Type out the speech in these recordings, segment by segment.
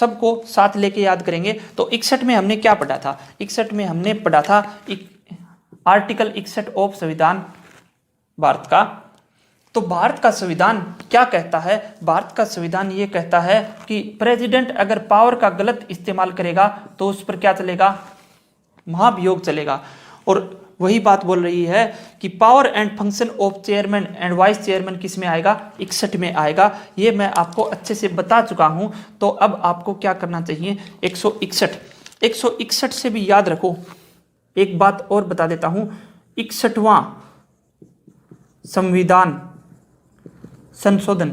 सबको साथ लेके याद करेंगे। तो 61 में हमने क्या पढ़ा था? 61 में हमने पढ़ा था आर्टिकल 61 ऑफ संविधान भारत का। तो भारत का संविधान क्या कहता है? भारत का संविधान ये कहता है कि प्रेसिडेंट अगर पावर का गलत इस्तेमाल करेगा तो उस पर क्या चलेगा? महाभियोग चलेगा। और वही बात बोल रही है कि power and function of chairman and vice chairman किस में आएगा? 61 में आएगा। ये मैं आपको अच्छे से बता चुका हूं। तो अब आपको क्या करना चाहिए? 161 से भी याद रखो। एक बात और बता देता हूं, 61वां संविधान संशोधन,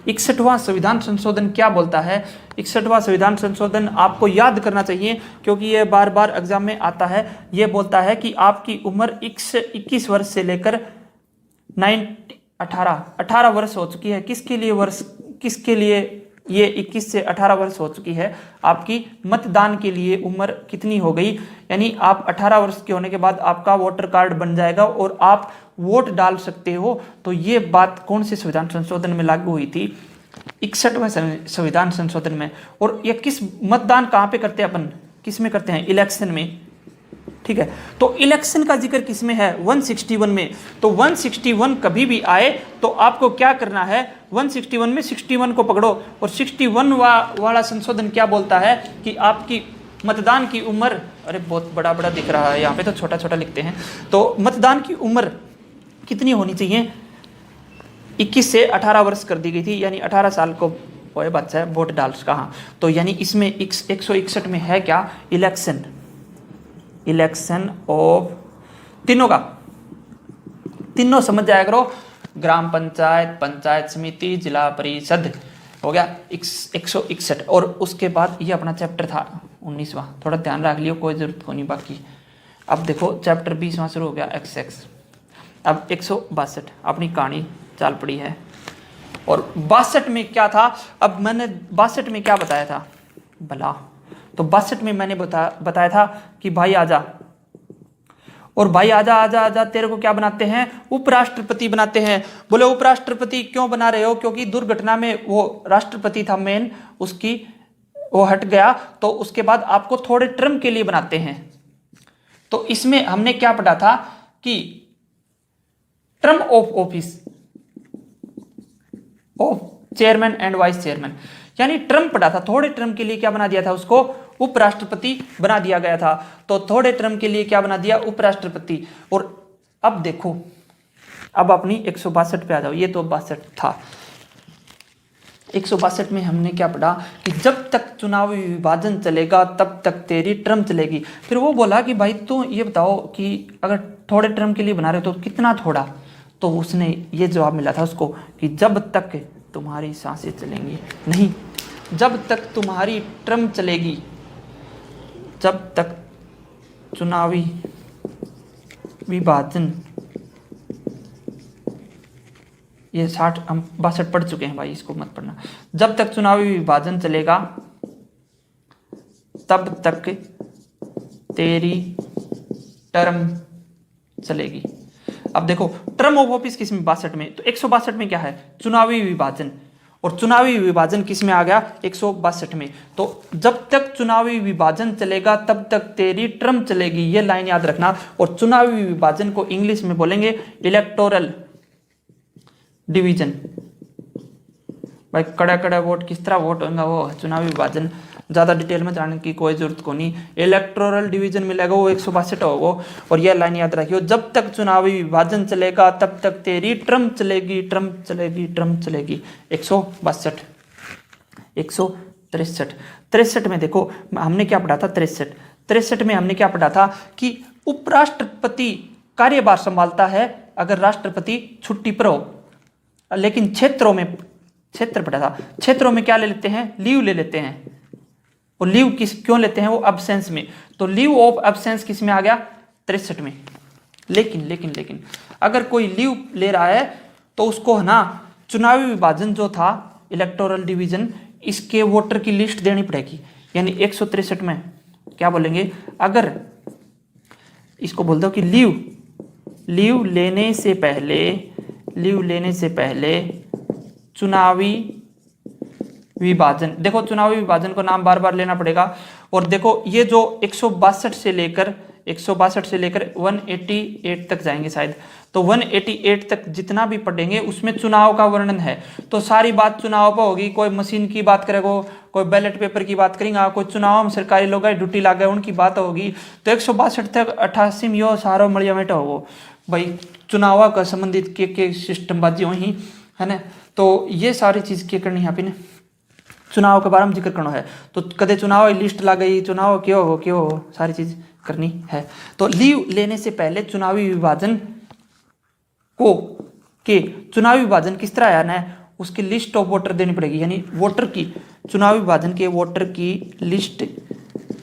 61वां संविधान संशोधन क्या बोलता है? 61वां संविधान संशोधन आपको याद करना चाहिए क्योंकि ये बार बार एग्जाम में आता है। ये बोलता है कि आपकी उम्र 21 वर्ष से लेकर 18 वर्ष हो चुकी है। किसके लिए ये 21 से 18 वर्ष हो चुकी है? आपकी मतदान के लिए उम्र कितनी हो गई? यानी आप 18 वर्ष के होने के बाद आपका वोटर कार्ड बन जाएगा और आप वोट डाल सकते हो। तो ये बात कौन से संविधान संशोधन में लागू हुई थी? 61वें संविधान संशोधन में। और ये किस मतदान कहाँ पे करते हैं अपन? किस में करते हैं? इलेक्शन में। ठीक है, तो इलेक्शन का जिक्र किस में है? 161 में। तो 161 कभी भी आए तो आपको क्या करना है? 161 में 61 को पकड़ो। और 61 वाला संशोधन क्या बोलता है कि आपकी मतदान की उम्र, अरे बहुत बड़ा बड़ा दिख रहा है, यहाँ पे तो छोटा छोटा लिखते हैं। तो मतदान की उम्र कितनी होनी चाहिए? 21 से 18 वर्ष कर दी गई थी, यानी 18 साल को कोई बच्चा है वोट डाल कहाँ। तो यानी इसमें 161 में है क्या? इलेक्शन ऑफ तीनों का, तीनों समझ जाया करो। ग्राम पंचायत, पंचायत समिति, जिला परिषद, हो गया 161। और उसके बाद ये अपना चैप्टर था 19वां, थोड़ा ध्यान रख लियो, कोई जरूरत को नहीं बाकी। अब देखो चैप्टर 20वां शुरू हो गया, XX। अब 162 अपनी कहानी चाल पड़ी है। और 62 में क्या था? अब मैंने 62 में क्या बताया था भला? तो 62 में मैंने बताया था कि भाई आजा, और भाई आजा आजा आजा तेरे को क्या बनाते हैं? उपराष्ट्रपति बनाते हैं। बोले उपराष्ट्रपति क्यों बना रहे हो? क्योंकि दुर्घटना में वो राष्ट्रपति था मेन, उसकी वो हट गया, तो उसके बाद आपको थोड़े टर्म के लिए बनाते हैं। तो इसमें हमने क्या पढ़ा था कि term of office of chairman and vice chairman, यानी टर्म पढ़ा था। थोड़े टर्म के लिए क्या बना दिया था? उसको उपराष्ट्रपति बना दिया गया था। तो थोड़े टर्म के लिए क्या बना दिया? उपराष्ट्रपति। और अब देखो, अब अपनी 162 पे आ जाओ। ये तो 62 था। 162 में हमने क्या पढ़ा कि जब तक चुनावी विभाजन चलेगा तब तक तेरी टर्म चलेगी। फिर वो बोला कि भाई तो ये बताओ कि अगर थोड़े टर्म के लिए बना रहे हो तो कितना थोड़ा? तो उसने ये जवाब मिला था उसको कि जब तक तुम्हारी सांसें चलेंगी, नहीं, जब तक तुम्हारी टर्म चलेगी, जब तक चुनावी विभाजन, ये 60 हम 62 पढ़ चुके हैं भाई, इसको मत पढ़ना। जब तक चुनावी विभाजन चलेगा तब तक तेरी टर्म चलेगी। अब देखो टर्म ऑफ ऑफिस किस में? 62 में। तो 162 में क्या है? चुनावी विभाजन। और चुनावी विभाजन किस में आ गया? 162 में। तो जब तक चुनावी विभाजन चलेगा तब तक तेरी टर्म चलेगी, ये लाइन याद रखना। और चुनावी विभाजन को इंग्लिश में बोलेंगे इलेक्टोरल डिवीजन। भाई कड़ा कड़ा वोट किस तरह वोट होगा वो चुनावी विभाजन, ज्यादा डिटेल में जानने की कोई जरूरत को नहीं। इलेक्टोरल डिवीजन मिलेगा वो 162 होगा। और यह लाइन याद रखियो, जब तक चुनावी विभाजन चलेगा तब तक तेरी टर्म चलेगी, टर्म चलेगी, टर्म चलेगी। 162। 163 में देखो हमने क्या पढ़ा था? 63 में हमने क्या पढ़ा था कि उपराष्ट्रपति कार्यभार संभालता है अगर राष्ट्रपति छुट्टी पर हो। लेकिन क्षेत्र पढ़ा था, क्षेत्रों में क्या ले लेते हैं? लीव ले लेते हैं। और लीव क्यों लेते हैं? वो अब्सेंस में। तो लीव ऑफ अब्सेंस किस में आ गया? 63 में। लेकिन अगर कोई लीव ले रहा है तो उसको है ना चुनावी विभाजन जो था इलेक्टोरल डिवीजन, इसके वोटर की लिस्ट देनी पड़ेगी। यानी 163 में क्या बोलेंगे? अगर इसको बोल दो कि लीव लेने से पहले चुनावी विभाजन, देखो चुनावी विभाजन को नाम बार बार लेना पड़ेगा। और देखो ये जो 162 से लेकर 188 तक जाएंगे शायद, तो 188 तक जितना भी पढ़ेंगे उसमें चुनाव का वर्णन है। तो सारी बात चुनाव पर होगी, कोई मशीन की बात करेगा, कोई बैलेट पेपर की बात करेंगे, कोई चुनाव में सरकारी लोग ड्यूटी लाग गए उनकी बात होगी। तो 162 तक 88 में यो सारो मलिया मेटा हो भाई चुनाव का संबंधित के सिस्टम बाजी वही है ना। तो ये सारी चीज क्या करनी है आपने चुनाव के बारे में जिक्र करना है। तो कदे चुनाव लिस्ट ला गई, चुनाव क्यों हो सारी चीज करनी है। तो लीव लेने से पहले चुनावी विभाजन को के चुनावी विभाजन किस तरह आना है उसकी लिस्ट ऑफ वोटर देनी पड़ेगी, यानी वोटर की चुनावी विभाजन के वोटर की लिस्ट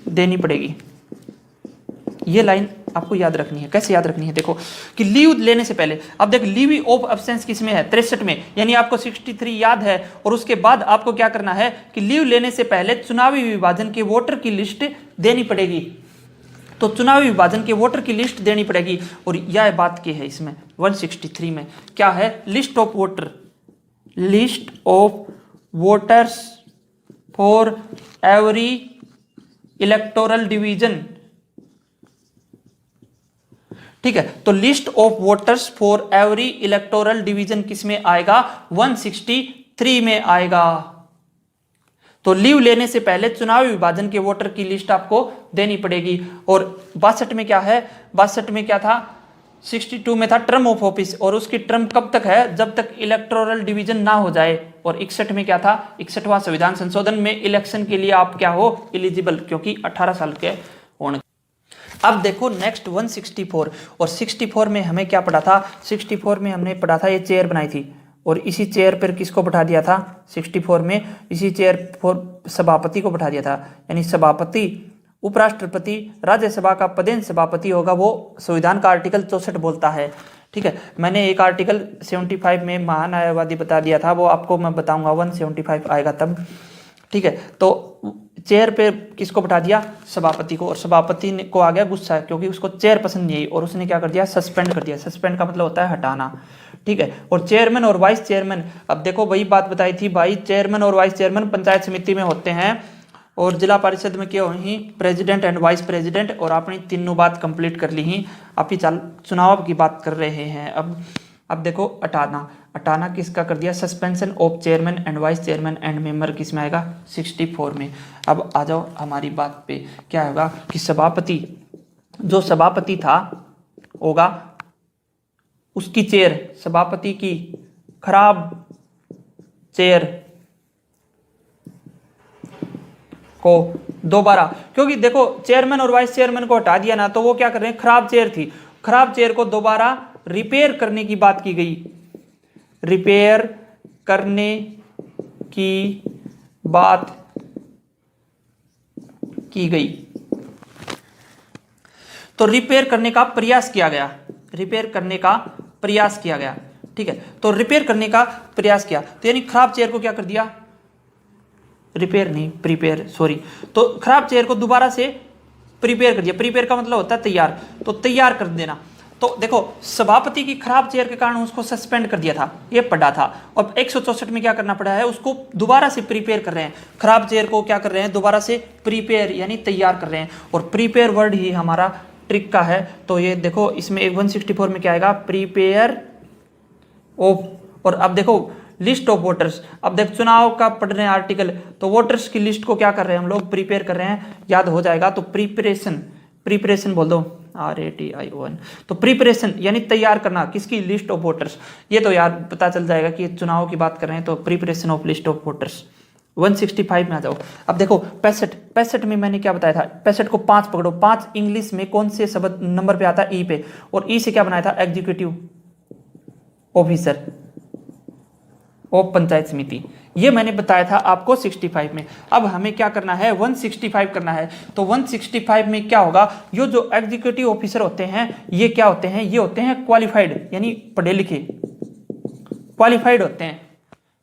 देनी पड़ेगी। ये लाइन आपको याद रखनी है। कैसे याद रखनी है, देखो कि लीव लेने से पहले, अब देख लीव ऑफ एब्सेंस किस में है 63 में, यानी आपको 63 याद है। और उसके बाद आपको क्या करना है कि लीव लेने से पहले चुनावी विभाजन के वोटर की लिस्ट देनी पड़ेगी। तो चुनावी विभाजन के वोटर की लिस्ट देनी पड़ेगी। और यह बात की है इसमें 163 में क्या है, list of voter, list of voters for every electoral division. ठीक है, तो list of voters for every electoral division किस में आएगा 163 में आएगा। तो लीव लेने से पहले चुनावी विभाजन के वोटर की लिस्ट आपको देनी पड़ेगी। और 62 में क्या है, 62 में क्या था, 62 में था टर्म ऑफ ऑफिस, और उसकी टर्म कब तक है, जब तक इलेक्टोरल डिवीजन ना हो जाए। और 61 में क्या था, 61वां संविधान संशोधन में इलेक्शन के लिए आप क्या हो एलिजिबल, क्योंकि 18 साल के होने। अब देखो नेक्स्ट 164, और 64 में हमें क्या पढ़ा था, 64 में हमने पढ़ा था ये चेयर बनाई थी, और इसी चेयर पर किसको बैठा दिया था 64 में, इसी चेयर पर सभापति को बैठा दिया था। यानी सभापति, उपराष्ट्रपति, राज्यसभा का पदेन सभापति होगा, वो संविधान का आर्टिकल 64 बोलता है। ठीक है, मैंने एक आर्टिकल 75 में महान्यायवादी बता दिया था, वो आपको मैं बताऊंगा 175 आएगा तब। ठीक है, तो चेयर पे किसको बैठा दिया, सभापति को, और सभापति को आ गया गुस्सा क्योंकि उसको चेयर पसंद नहीं आई, और उसने क्या कर दिया, सस्पेंड कर दिया। सस्पेंड का मतलब होता है हटाना। ठीक है, और चेयरमैन और वाइस चेयरमैन, अब देखो वही बात बताई थी भाई, चेयरमैन और वाइस चेयरमैन पंचायत समिति में होते हैं, और जिला परिषद में क्या वही प्रेसिडेंट एंड वाइस प्रेसिडेंट। और आपने तीनों बात कंप्लीट कर ली ही, आप ही चुनाव की बात कर रहे हैं। अब देखो हटाना किसका कर दिया, suspension of chairman and vice chairman and member किस में आएगा 64 में। अब आ जाओ हमारी बात पे, क्या होगा कि सभापति, जो सभापति था होगा उसकी चेयर, सभापति की खराब चेयर को दोबारा, क्योंकि देखो चेयरमैन और वाइस चेयरमैन को हटा दिया ना, तो वो क्या कर रहे हैं, खराब चेयर थी, खराब चेयर को दोबारा रिपेयर करने की बात की गई, रिपेयर करने की बात की गई। तो रिपेयर करने का प्रयास किया गया, रिपेयर करने का प्रयास किया गया। ठीक है, तो रिपेयर करने का प्रयास किया, तो यानी खराब चेयर को क्या कर दिया, रिपेयर नहीं प्रिपेयर, सॉरी, तो खराब चेयर को दोबारा से प्रिपेयर कर दिया। प्रिपेयर का मतलब होता है तैयार, तो तैयार कर देना। तो देखो सभापति की खराब चेयर के कारण उसको सस्पेंड कर दिया था, ये पढ़ा था। अब 164 में क्या करना पड़ा है, उसको दोबारा से प्रिपेयर कर रहे हैं, खराब चेयर को क्या कर रहे हैं, दोबारा से प्रिपेयर यानी तैयार कर रहे हैं। और प्रिपेयर वर्ड ही हमारा ट्रिक का है। तो ये देखो इसमें 164 में क्या आएगा, प्रिपेयर ऑफ। और अब देखो लिस्ट ऑफ वोटर्स, अब देख चुनाव का पढ़ रहे हैं आर्टिकल, तो वोटर्स की लिस्ट को क्या कर रहे हैं हम लोग, प्रिपेयर कर रहे हैं, याद हो जाएगा। तो प्रिपरेशन बोल दो, RATION। तो प्रिपरेशन यानी तैयार करना, किसकी, लिस्ट ऑफ वोटर्स। ये तो यार पता चल जाएगा कि चुनाव की बात कर रहे हैं, तो preparation of list of voters. 165 में आ जाओ। अब देखो 65 में मैंने क्या बताया था, 65 को 5 पकड़ो, 5 इंग्लिश में कौन से शब्द नंबर पे आता है, ई पे, और ई से क्या बनाया था, एग्जीक्यूटिव ऑफिसर ऑफ पंचायत समिति। ये मैंने बताया था आपको 65 में। अब हमें क्या करना है, 165 करना है। तो 165 में क्या होगा, ये जो एग्जीक्यूटिव ऑफिसर होते हैं ये क्या होते हैं, ये होते हैं क्वालिफाइड, यानी पढ़े लिखे, क्वालिफाइड होते हैं,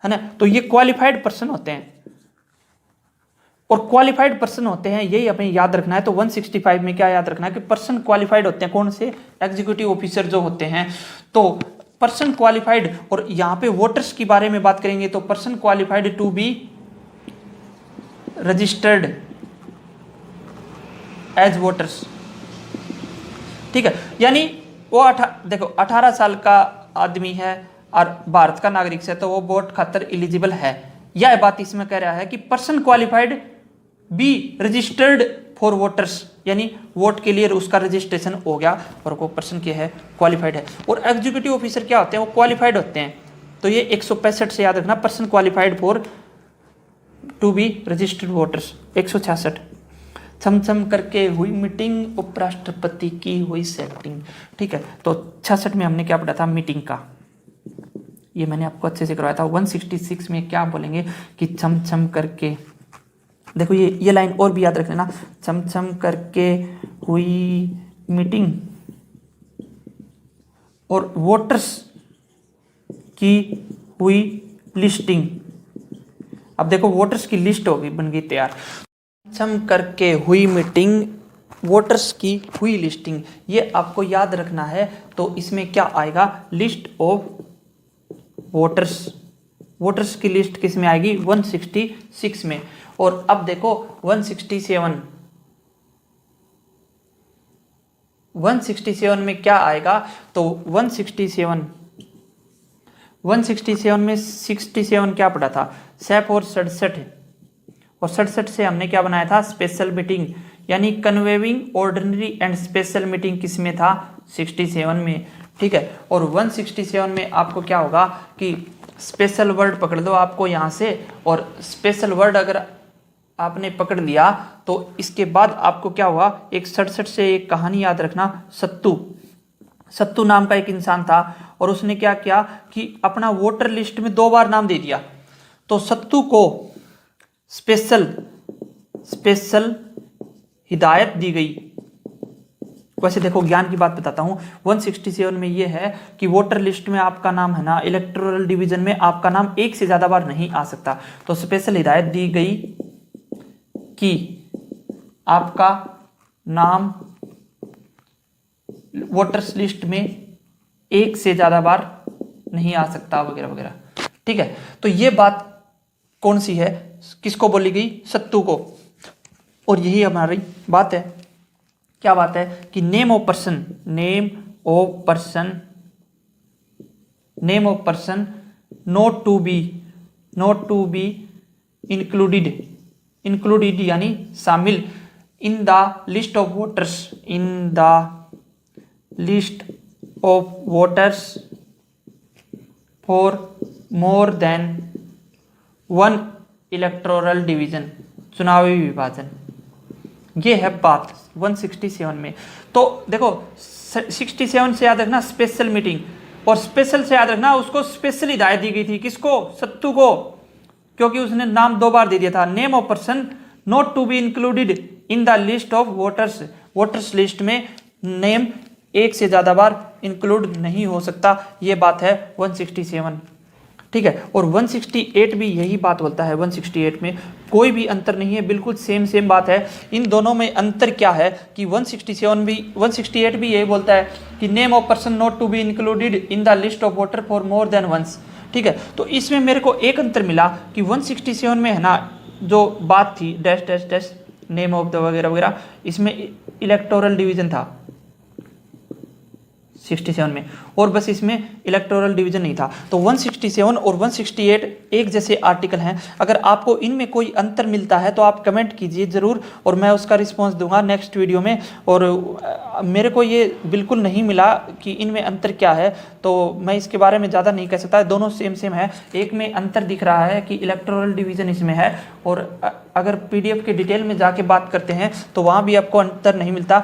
है ना। तो ये क्वालिफाइड पर्सन होते हैं, और क्वालिफाइड पर्सन होते हैं, यही हमें याद रखना है। तो 165 में क्या याद रखना है कि पर्सन क्वालिफाइड होते हैं, कौन से, एग्जीक्यूटिव ऑफिसर जो होते हैं। तो पर्सन क्वालिफाइड, और यहाँ पे वोटर्स के बारे में बात करेंगे तो person qualified to be registered as voters. ठीक है, यानी वो देखो 18 साल का आदमी है और भारत का नागरिक है तो वो वोट खातर एलिजिबल है। यह बात इसमें कह रहा है कि person qualified be registered for voters, यानी वोट के लिए उसका रजिस्ट्रेशन हो गया और वो पर्सन क्या है, क्वालिफाइड है। और एग्जीक्यूटिव ऑफिसर क्या होते हैं, वो क्वालिफाइड होते हैं। तो ये 165 से याद रखना, person qualified for to be registered voters. 166 छम छम करके हुई मीटिंग, उपराष्ट्रपति की हुई सेटिंग। ठीक है, तो 66 में हमने क्या पढ़ा था, मीटिंग का, ये मैंने आपको अच्छे से करवाया था। 166 में क्या बोलेंगे कि छम छम करके, देखो ये लाइन और भी याद रख लेना, छम छम करके हुई मीटिंग और वोटर्स की हुई लिस्टिंग। अब देखो वोटर्स की लिस्ट होगी, बन गई तैयार। छम करके हुई मीटिंग, वोटर्स की हुई लिस्टिंग, ये आपको याद रखना है। तो इसमें क्या आएगा, लिस्ट ऑफ वोटर्स, वोटर्स की लिस्ट किस में आएगी, 166 में। और अब देखो 167 में क्या आएगा, तो 167 में 67 क्या पढ़ा था, सेफ और 67, और 67 से हमने क्या बनाया था, स्पेशल मीटिंग, यानी कन्वेविंग ऑर्डिनरी एंड स्पेशल मीटिंग किस में था, 67 में। ठीक है, और 167 में आपको क्या होगा कि स्पेशल वर्ड पकड़ लो आपको यहाँ से, और स्पेशल वर्ड अगर आपने पकड़ लिया तो इसके बाद आपको क्या हुआ, एक 67 से एक कहानी याद रखना, सत्तू नाम का एक इंसान था और उसने क्या किया कि अपना वोटर लिस्ट में 2 बार नाम दे दिया। तो सत्तू को स्पेशल हिदायत दी गई। वैसे देखो ज्ञान की बात बताता हूं, 167 में ये है कि वोटर लिस्ट में आपका नाम है ना, इलेक्टोरल डिवीजन में आपका नाम एक से ज्यादा बार नहीं आ सकता। तो स्पेशल हिदायत दी गई कि आपका नाम वोटर्स लिस्ट में एक से ज्यादा बार नहीं आ सकता, वगैरह वगैरह। ठीक है, तो ये बात कौन सी है, किसको बोली गई, सत्तू को। और यही हमारी बात है, क्या बात है कि name of person not to be included यानी शामिल in the list of voters for more than 1 electoral division, चुनावी विभाजन। ये है बात 167 में। तो देखो 67 से याद रखना स्पेशल मीटिंग, और स्पेशल से याद रखना उसको स्पेशल हिदायत दी गई थी, किसको, सत्तू को, क्योंकि उसने नाम 2 बार दे दिया था। Name of person not to be included in the list of voters list में नेम एक से ज्यादा बार इंक्लूड नहीं हो सकता। ये बात है 167। ठीक है, और 168 भी यही बात बोलता है। 168 में कोई भी अंतर नहीं है, बिल्कुल सेम बात है। इन दोनों में अंतर क्या है कि 168 भी यही बोलता है कि name of person not to be included in the list of voter for more than once. ठीक है, तो इसमें मेरे को एक अंतर मिला कि 167 में है ना जो बात थी dash dash dash name of the वगैरह वगैरह, इसमें इलेक्टोरल डिवीजन था 67 में, और बस इसमें इलेक्टोरल डिवीजन नहीं था। तो 167 और 168 एक जैसे आर्टिकल हैं। अगर आपको इनमें कोई अंतर मिलता है तो आप कमेंट कीजिए ज़रूर, और मैं उसका रिस्पांस दूंगा नेक्स्ट वीडियो में। और मेरे को ये बिल्कुल नहीं मिला कि इनमें अंतर क्या है, तो मैं इसके बारे में ज़्यादा नहीं कह सकता। दोनों सेम है। एक में अंतर दिख रहा है कि इलेक्टोरल डिवीजन इसमें है, और अगर PDF के डिटेल में जाके बात करते हैं तो वहाँ भी आपको अंतर नहीं मिलता।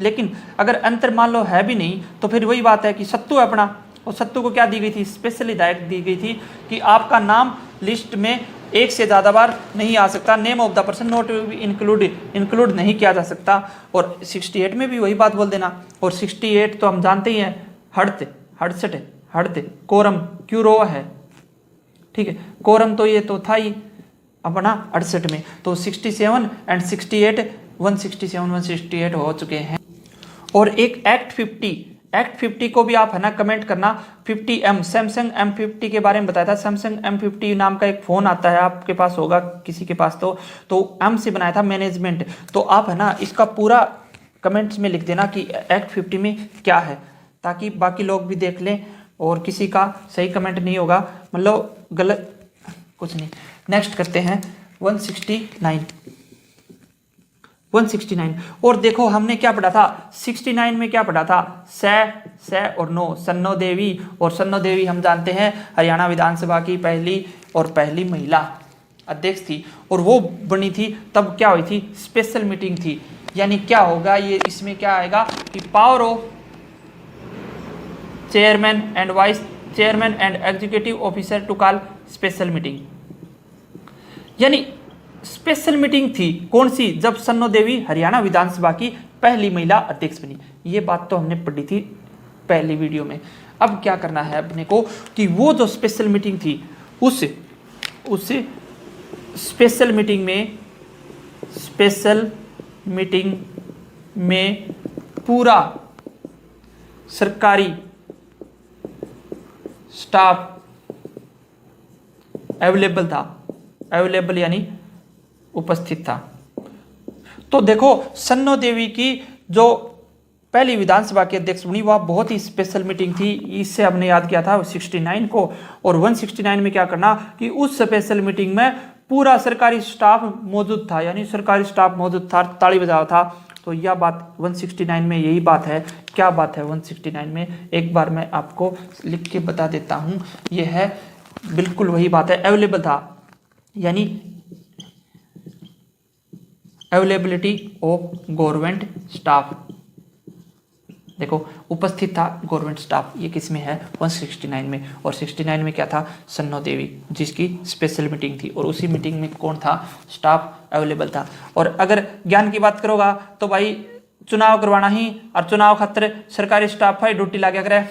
लेकिन अगर अंतर मान लो है भी नहीं तो फिर वही बात है कि सत्तू है अपना, और सत्तू को क्या दी गई थी, स्पेशल हिदायत दी गई थी कि आपका नाम लिस्ट में एक से ज़्यादा बार नहीं आ सकता, name of the person not include नहीं किया जा सकता। और 68 में भी वही बात बोल देना। और 68 तो हम जानते ही हैं, हड़सठ कोरम क्यों रो है। ठीक है, कोरम तो ये तो था ही अपना 68 में। तो 67 एंड 68 167 168 हो चुके हैं। और एक एक्ट एक्ट 50 को भी आप है ना कमेंट करना। 50M सैमसंग M50 के बारे में बताया था। सैमसंग M50 नाम का एक फ़ोन आता है, आपके पास होगा किसी के पास, तो M से बनाया था मैनेजमेंट। तो आप है ना इसका पूरा कमेंट्स में लिख देना कि एक्ट 50 में क्या है, ताकि बाकी लोग भी देख लें और किसी का सही कमेंट नहीं होगा, मतलब गलत कुछ नहीं। नेक्स्ट करते हैं 169। और देखो हमने क्या पढ़ा था 69 में, क्या पढ़ा था से और नो, सन्नो देवी। और सन्नो देवी हम जानते हैं हरियाणा विधानसभा की पहली महिला अध्यक्ष थी, और वो बनी थी तब क्या हुई थी, स्पेशल मीटिंग थी। यानी क्या होगा ये, इसमें क्या आएगा कि power of chairman and vice chairman and executive officer to call special meeting. यानी स्पेशल मीटिंग थी कौन सी, जब सन्नो देवी हरियाणा विधानसभा की पहली महिला अध्यक्ष बनी। ये बात तो हमने पढ़ी थी पहली वीडियो में। अब क्या करना है अपने को कि वो जो स्पेशल मीटिंग थी उस स्पेशल मीटिंग में पूरा सरकारी स्टाफ अवेलेबल था, अवेलेबल यानी उपस्थित था। तो देखो सन्नो देवी की जो पहली विधानसभा के अध्यक्ष बनी वह बहुत ही स्पेशल मीटिंग थी, इससे हमने याद किया था 69 को। और 169 में क्या करना कि उस स्पेशल मीटिंग में पूरा सरकारी स्टाफ मौजूद था, यानी सरकारी स्टाफ मौजूद था, ताली बजाओ था। तो यह बात 169 में यही बात है। क्या बात है 169 में, एक बार मैं आपको लिख के बता देता हूं। यह है बिल्कुल वही बात है, अवेलेबल था यानी अवेलेबिलिटी ऑफ गवर्नमेंट स्टाफ। देखो उपस्थित था गवर्नमेंट स्टाफ, ये किस में है 169 में। और 69 में क्या था, सन्नो देवी जिसकी स्पेशल मीटिंग थी, और उसी मीटिंग में कौन था, स्टाफ अवेलेबल था। और अगर ज्ञान की बात करोगा तो भाई चुनाव करवाना ही, और चुनाव खातर सरकारी स्टाफ है ड्यूटी लगा करे,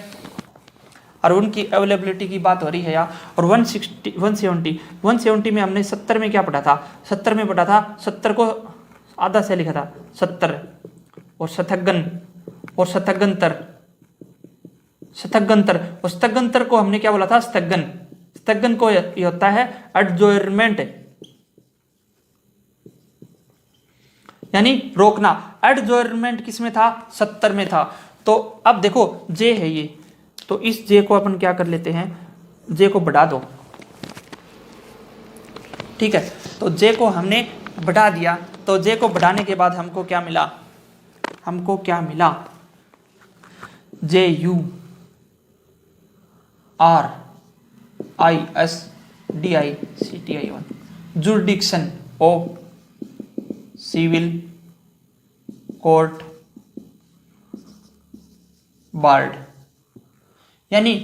और उनकी अवेलेबिलिटी की बात हो रही है यार। और 170 में हमने 70 में क्या पढ़ा था, 70 में पढ़ा था, 70 को आधा से लिखा था 70, और शतघ्न और शतघ्नतर, और स्थगंतर को हमने क्या बोला था, स्थगन को ये होता है एडजॉर्नमेंट, यानी रोकना। एडजॉर्नमेंट किस में था, 70 में था। तो अब देखो जे है ये, तो इस जे को अपन क्या कर लेते हैं, जे को बढ़ा दो, ठीक है। तो जे को हमने बढ़ा दिया, तो जे को बढ़ाने के बाद हमको क्या मिला, JURISDIC jurisdiction of civil court barred. यानी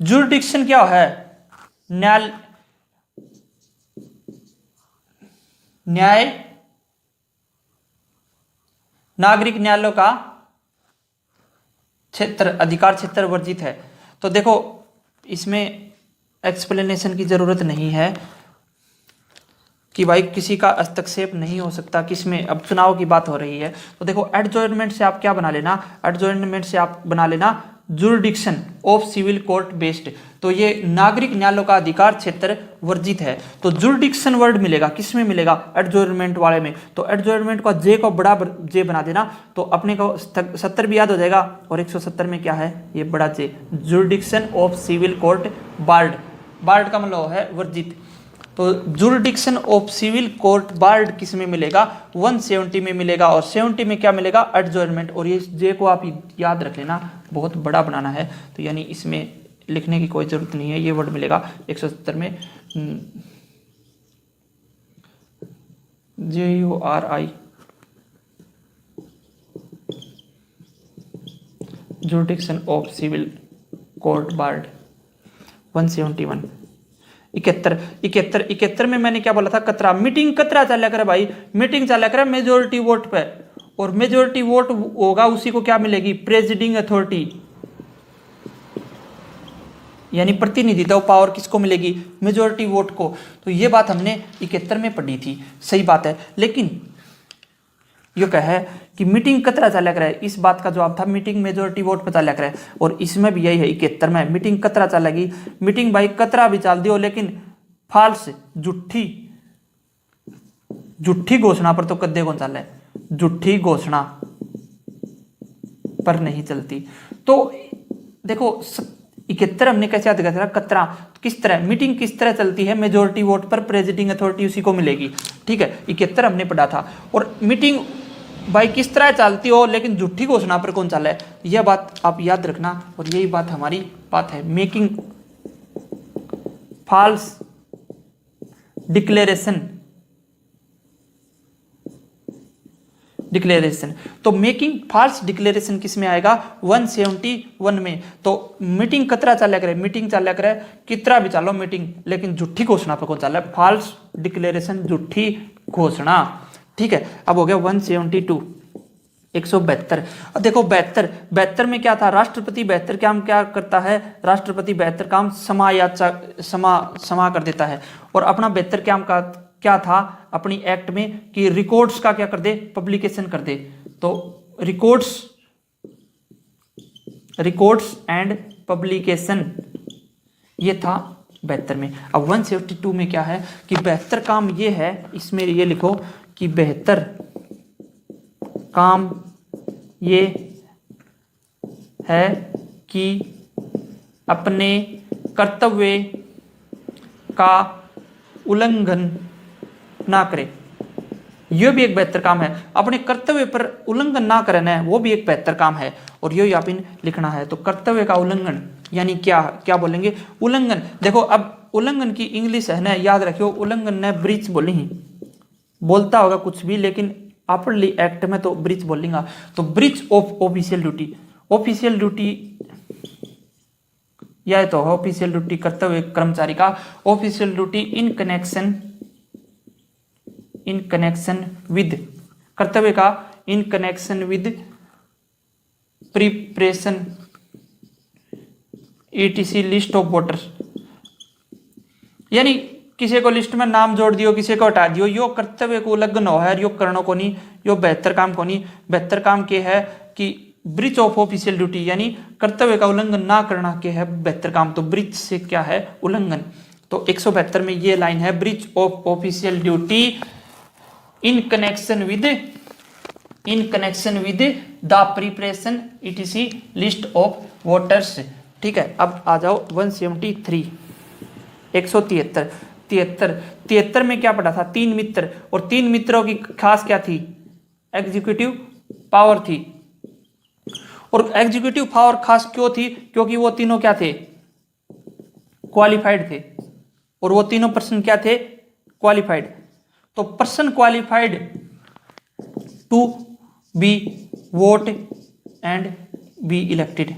जुरिडिक्शन क्या है, न्याय नागरिक न्यायालयों का क्षेत्र, अधिकार क्षेत्र वर्जित है। तो देखो इसमें एक्सप्लेनेशन की जरूरत नहीं है कि भाई किसी का हस्तक्षेप नहीं हो सकता किसमें, अब चुनाव की बात हो रही है। तो देखो एडजॉर्नमेंट से आप क्या बना लेना, jurisdiction of civil court based. तो ये नागरिक न्यायालयों का अधिकार क्षेत्र वर्जित है। तो जुरिडिक्शन वर्ड मिलेगा, किस में मिलेगा, एडजॉर्नमेंट वाले में। तो एडजॉर्नमेंट का जे को बड़ा जे बना देना, तो अपने को 70 भी याद हो जाएगा। और 170 में क्या है, ये बड़ा जे, jurisdiction of civil court barred का मतलब है वर्जित। तो jurisdiction of civil court barred किस में मिलेगा, 170 में मिलेगा। और 70 में क्या मिलेगा, एडजॉर्नमेंट। और ये जे को आप याद रख लेना, बहुत बड़ा बनाना है, तो यानी इसमें लिखने की कोई जरूरत नहीं है, ये वर्ड मिलेगा 170 में। JURI jurisdiction of civil court barred 171। 71 में मैंने क्या बोला था, कतरा मीटिंग, कतरा चला करे भाई, मीटिंग चला करे मेजोरिटी वोट पे, और मेजोरिटी वोट होगा उसी को क्या मिलेगी, प्रेसिडिंग अथॉरिटी, यानी प्रतिनिधित्व पावर किसको मिलेगी, मेजोरिटी वोट को। तो ये बात हमने 71 में पढ़ी थी, सही बात है। लेकिन यो क्या है कि मीटिंग कतरा चालक रहे, इस बात का जवाब था मीटिंग मेजोरिटी वोट पे चालक रहे। और इसमें भी यही है 71 में मीटिंग कतरा चालेगी, मीटिंग भाई कतरा भी चाल दियो लेकिन फाल्स झूठी घोषणा पर तो कद्दे कौन चाले, झूठी घोषणा पर नहीं चलती। तो देखो 71 हमने कैसे याद किया था, कतरा किस तरह मीटिंग किस तरह चलती है, मेजोरिटी वोट पर प्रेसिडिंग अथॉरिटी उसी को मिलेगी, ठीक है 71 हमने पढ़ा था। और मीटिंग भाई किस तरह चलती हो लेकिन झूठी घोषणा पर कौन चाले, यह बात आप याद रखना। और यही बात हमारी बात है, मेकिंग फॉल्स डिक्लेरेशन। तो मेकिंग फॉल्स डिक्लेरेशन किस में आएगा, 171 में। तो मीटिंग कतरा चाल्या करे, मीटिंग चाल्या करे कितना भी चालो मीटिंग, लेकिन झूठी घोषणा पर कौन चाला है, फॉल्स डिक्लेरेशन, झूठी घोषणा, ठीक है। अब हो गया 172 172। अब देखो 72 में क्या था, राष्ट्रपति 72 काम क्या करता है, राष्ट्रपति 72 काम समा कर देता है। और अपना 72 काम का क्या था अपनी एक्ट में कि रिकॉर्ड्स का क्या कर दे, पब्लिकेशन कर दे। तो रिकॉर्ड्स एंड पब्लिकेशन ये था 72 में। अब 172 में क्या है कि 72 काम ये है, इसमें ये लिखो कि 72 काम ये है कि अपने कर्तव्य का उल्लंघन ना करे। यह भी एक बेहतर काम है, अपने कर्तव्य पर उल्लंघन ना करना है, वो भी एक बेहतर काम है। और यही आप इन लिखना है। तो कर्तव्य का उल्लंघन यानी क्या क्या बोलेंगे, उल्लंघन। देखो अब उल्लंघन की इंग्लिश है ना, याद रखियो, उल्लंघन ने ब्रीच बोली ही, बोलता होगा कुछ भी लेकिन अपरली एक्ट में तो ब्रीच बोलेगा। तो breach of official duty, official duty यह तो है ऑफिशियल ड्यूटी, कर्तव्य कर्मचारी का official duty in connection with, कर्तव्य का इन connection with preparation ETC list of voters, यानी किसी को लिस्ट में नाम जोड़ दियो, किसी को हटा दियो, यो कर्तव्य को उल्लंघन हो है, यो करणो को नहीं, यो बेहतर काम को नहीं। बेहतर काम के है कि ब्रीच ऑफ ऑफिशियल ड्यूटी यानी कर्तव्य का उल्लंघन ना करना के है बेहतर काम। तो ब्रीच से क्या है, उल्लंघन। तो 172 में ये लाइन है, breach of official duty in connection with the preparation ETC list of voters, ठीक है। अब आ जाओ 173 173 में क्या पढ़ा था, 3 मित्र, और 3 मित्रों की खास क्या थी, एग्जीक्यूटिव पावर थी। और एग्जीक्यूटिव पावर खास क्यों थी, क्योंकि वो तीनों क्या थे, क्वालिफाइड थे। और वो तीनों पर्सन क्या थे, क्वालिफाइड। तो person qualified to be vote and be elected.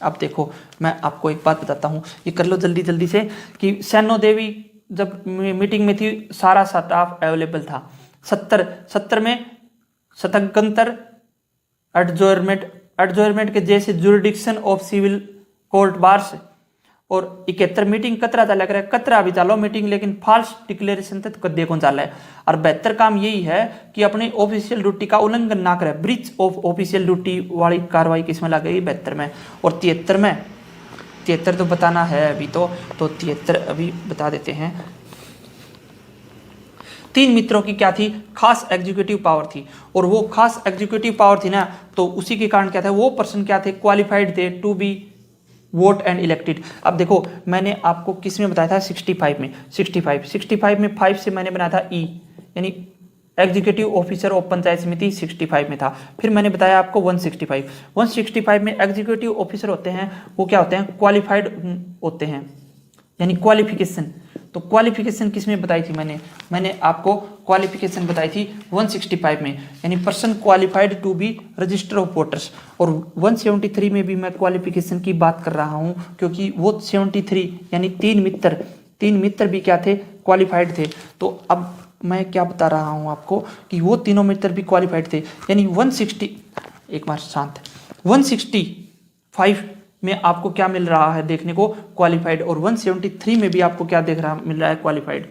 अब देखो मैं आपको एक बात बताता हूं, ये कर लो जल्दी जल्दी से, कि सैनो देवी जब मीटिंग में थी सारा स्टाफ अवेलेबल था। 70 में सतंकर एडजोर्नमेंट के जैसे jurisdiction of civil court bars. और 71 मीटिंग कतरा चाला करे, कतरा भी चालो मीटिंग लेकिन फॉल्स डिक्लेरेशन तक कद्दे कौन चाला है। और 72 काम यही है कि अपने ऑफिशियल ड्यूटी का उल्लंघन ना करे, ब्रीच ऑफ ऑफिशियल ड्यूटी वाली कार्रवाई किसमें लगेगी, 72 में। और 73 तो बताना है अभी, तो 73 अभी बता देते हैं। 3 मित्रों की क्या थी, खास एग्जीक्यूटिव पावर थी। और वो खास एग्जीक्यूटिव पावर थी ना, तो उसी के कारण क्या था, वो पर्सन क्या थे, क्वालिफाइड थे to be vote and elected. अब देखो मैंने आपको किस में बताया था, 65 में 65 में 5 से मैंने बनाया था ई, यानी एग्जीक्यूटिव ऑफिसर ऑफ पंचायत समिति 65 में था। फिर मैंने बताया आपको 165 में एग्जीक्यूटिव ऑफिसर होते हैं, वो क्या होते हैं, क्वालिफाइड होते हैं, यानी क्वालिफिकेशन। तो क्वालिफिकेशन किस में बताई थी मैंने आपको क्वालिफिकेशन बताई थी 165 में, यानी person qualified to be register of voters. और 173 में भी मैं क्वालिफिकेशन की बात कर रहा हूं, क्योंकि वो 73 यानी 3 मित्र भी क्या थे, क्वालिफाइड थे। तो अब मैं क्या बता रहा हूं आपको कि वो तीनों मित्र भी क्वालिफाइड थे, यानी 165 में आपको क्या मिल रहा है देखने को, क्वालिफाइड। और 173 में भी आपको क्या मिल रहा है, क्वालिफाइड।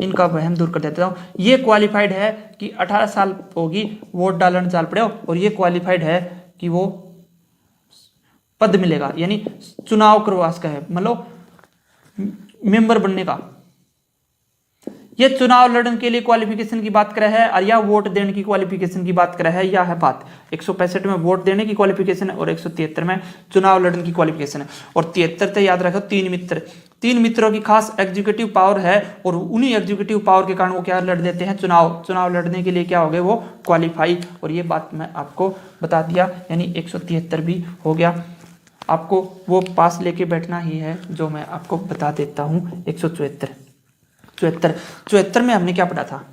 इनका वहम दूर कर देता हूँ। ये क्वालिफाइड है कि 18 साल होगी, वोट डालने चाल पड़े हो, और ये क्वालिफाइड है कि वो पद मिलेगा, यानी चुनाव करवा सका है, मतलब मेंबर बनने का। ये चुनाव लड़ने के लिए क्वालिफिकेशन की बात करे है, और या वोट देने की क्वालिफिकेशन की बात करे है, या है बात 165 में वोट देने की क्वालिफिकेशन है और 173 में चुनाव लड़ने की क्वालिफिकेशन है। और 73 तो याद रखो तीन मित्रों की खास एग्जीक्यूटिव पावर है, और उन्हीं एग्जीक्यूटिव पावर के कारण वो क्या लड़ देते हैं, चुनाव लड़ने के लिए क्या हो गए, वो क्वालिफाई। और ये बात मैं आपको बता दिया, यानी 173 भी हो गया। आपको वो पास लेके बैठना ही है जो मैं आपको बता देता हूँ। 174 में हमने क्या पढ़ा था,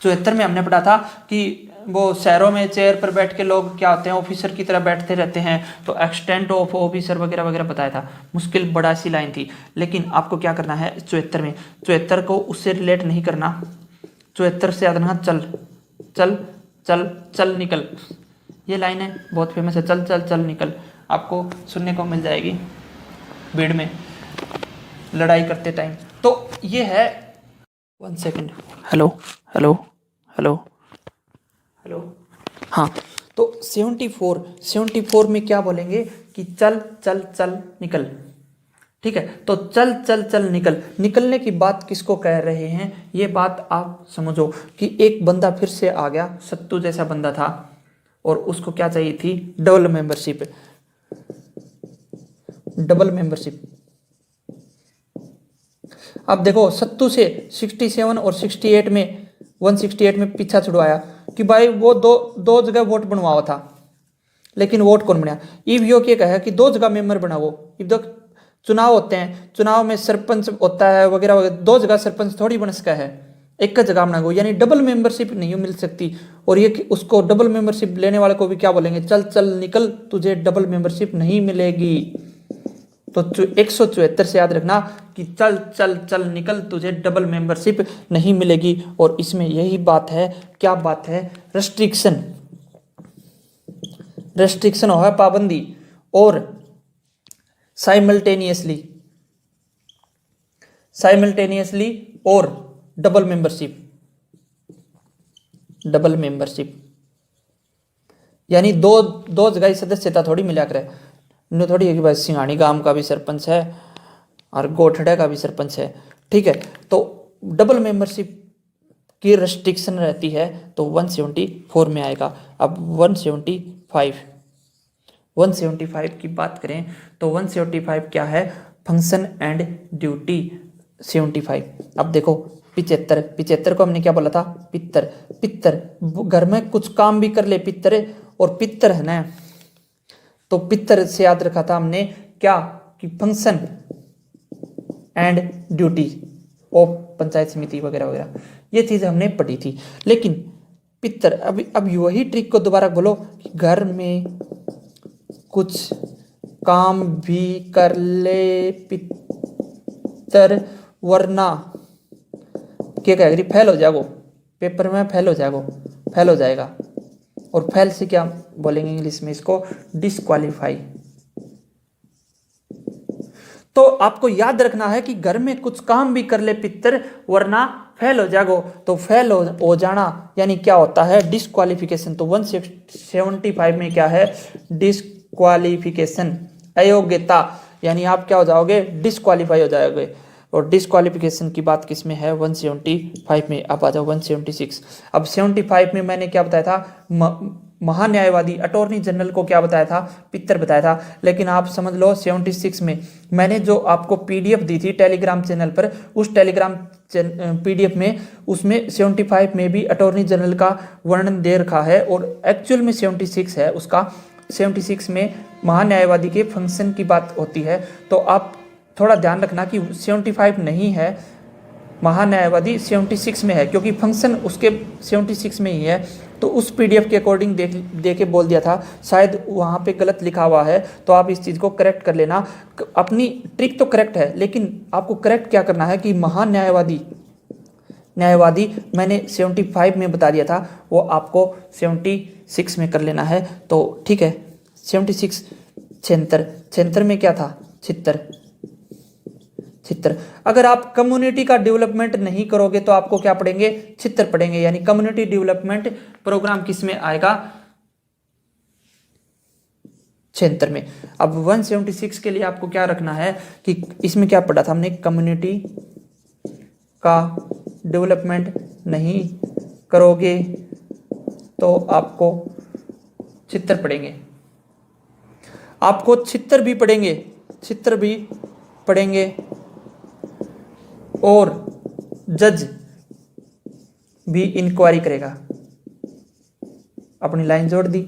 74 में हमने पढ़ा था कि वो शहरों में चेयर पर बैठ के लोग क्या होते हैं, ऑफिसर की तरह बैठते रहते हैं, तो एक्सटेंट ऑफ ऑफिसर वगैरह वगैरह बताया था। मुश्किल बड़ा सी लाइन थी, लेकिन आपको क्या करना है 74 में, 74 को उससे रिलेट नहीं करना। 74 से याद रखना, चल चल चल चल निकल, ये लाइन है बहुत फेमस है, चल चल चल निकल, आपको सुनने को मिल जाएगी भीड़ में लड़ाई करते टाइम। तो ये है, 1 second, hello hello hello hello, हाँ। तो 74 में क्या बोलेंगे कि चल चल चल निकल, ठीक है। तो चल चल चल निकल, निकलने की बात किसको कह रहे हैं, ये बात आप समझो कि एक बंदा फिर से आ गया, सत्तू जैसा बंदा था, और उसको क्या चाहिए थी, डबल मेंबरशिप। अब देखो सत्तू से 67 और 68 में 168 में पीछा छुड़वाया कि भाई वो दो जगह वोट बनवाओ था, लेकिन वोट कौन बनाया, इव यो क्या कहा कि 2 जगह मेंबर बनाओ। इब दो चुनाव होते हैं, चुनाव में सरपंच होता है वगैरह वगैरह, 2 जगह सरपंच थोड़ी बन सका है, एक जगह बनाओ, यानी डबल मेंबरशिप नहीं मिल सकती। और ये उसको डबल मेंबरशिप लेने वाले को भी क्या बोलेंगे, चल चल निकल, तुझे डबल मेंबरशिप नहीं मिलेगी। तो 174 से याद रखना कि चल चल चल निकल, तुझे डबल मेंबरशिप नहीं मिलेगी। और इसमें यही बात है, क्या बात है, रेस्ट्रिक्शन हो है, पाबंदी, और साइमल्टेनियसली और डबल मेंबरशिप, यानी दो जगह सदस्यता थोड़ी मिला करे, नो थोड़ी है कि भाई सिंघानी गांव का भी सरपंच है और गोठड़े का भी सरपंच है, ठीक है। तो डबल मेंबरशिप की रेस्ट्रिक्शन रहती है, तो 174 में आएगा। अब 175 की बात करें तो 175 क्या है, फंक्शन एंड ड्यूटी 75। अब देखो 75 को हमने क्या बोला था, पित्तर घर में कुछ काम भी कर ले पित्तर, और पित्तर है ना, तो पित्तर से याद रखा था हमने क्या कि function and duty of panchayat समिति वगैरह वगैरह, ये चीज हमने पढ़ी थी। लेकिन पित्तर, अब वही ट्रिक को दोबारा बोलो कि घर में कुछ काम भी कर ले पित्तर, वरना क्या कहेगा, फेल हो जाएगा पेपर में, फेल हो जाएगा। और फेल से क्या बोलेंगे इंग्लिश में, इसको डिस्क्वालीफाई। तो आपको याद रखना है कि घर में कुछ काम भी कर ले पित्तर, वरना फेल हो जाएगो। तो फेल हो जाना यानी क्या होता है, डिस्क्वालिफिकेशन। तो 175 में क्या है, डिस्क्वालिफिकेशन, अयोग्यता, यानी आप क्या हो जाओगे, डिस्क्वालीफाई हो जाओगे। और डिस्क्वालिफिकेशन की बात किस में है, 175 में। अब आ जाओ 176। अब 75 में मैंने क्या बताया था, महान्यायवादी अटॉर्नी जनरल को क्या बताया था, पित्तर बताया था। लेकिन आप समझ लो 76 में मैंने जो आपको पीडीएफ दी थी टेलीग्राम चैनल पर, उस टेलीग्राम पीडीएफ में, उसमें 75 में भी अटॉर्नी जनरल का वर्णन दे रखा है, और एक्चुअल में 76 है उसका। 76 में महान्यायवादी के फंक्शन की बात होती है। तो आप थोड़ा ध्यान रखना कि 75 नहीं है, महान्यायवादी 76 में है, क्योंकि फंक्शन उसके 76 में ही है। तो उस पीडीएफ के अकॉर्डिंग दे के बोल दिया था, शायद वहाँ पे गलत लिखा हुआ है, तो आप इस चीज़ को करेक्ट कर लेना। अपनी ट्रिक तो करेक्ट है, लेकिन आपको करेक्ट क्या करना है कि महान्यायवादी मैंने 75 में बता दिया था, वो आपको 76 में कर लेना है। तो ठीक है, 76 76 में क्या था, छिहत्तर। अगर आप कम्युनिटी का डेवलपमेंट नहीं करोगे तो आपको क्या पढ़ेंगे, छिहत्तर पढ़ेंगे, यानी कम्युनिटी डेवलपमेंट प्रोग्राम किस में आएगा, 76 में। अब 176 के लिए आपको क्या रखना है कि इसमें क्या पढ़ा था हमने, कम्युनिटी का डेवलपमेंट नहीं करोगे तो आपको 76 पढ़ेंगे, आपको 76 भी पढ़ेंगे, 76 भी पढ़ेंगे और जज भी इंक्वायरी करेगा। अपनी लाइन जोड़ दी,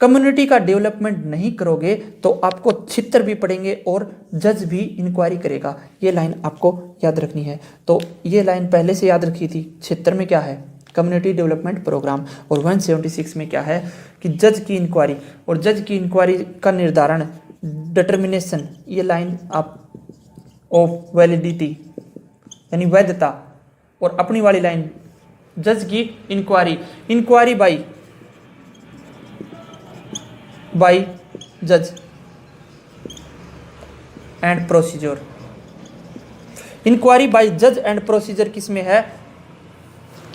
कम्युनिटी का डेवलपमेंट नहीं करोगे तो आपको 76 भी पढ़ेंगे और जज भी इंक्वायरी करेगा। ये लाइन आपको याद रखनी है। तो ये लाइन पहले से याद रखी थी। 76 में क्या है, कम्युनिटी डेवलपमेंट प्रोग्राम, और 176 में क्या है कि जज की इंक्वायरी, और जज की इंक्वायरी का निर्धारण, डिटर्मिनेशन, ये लाइन आप ऑफ वैलिडिटी यानी वैधता, और अपनी वाली लाइन जज की इंक्वायरी, इंक्वायरी बाय जज एंड प्रोसीजर। इंक्वायरी बाय जज एंड प्रोसीजर किस में है,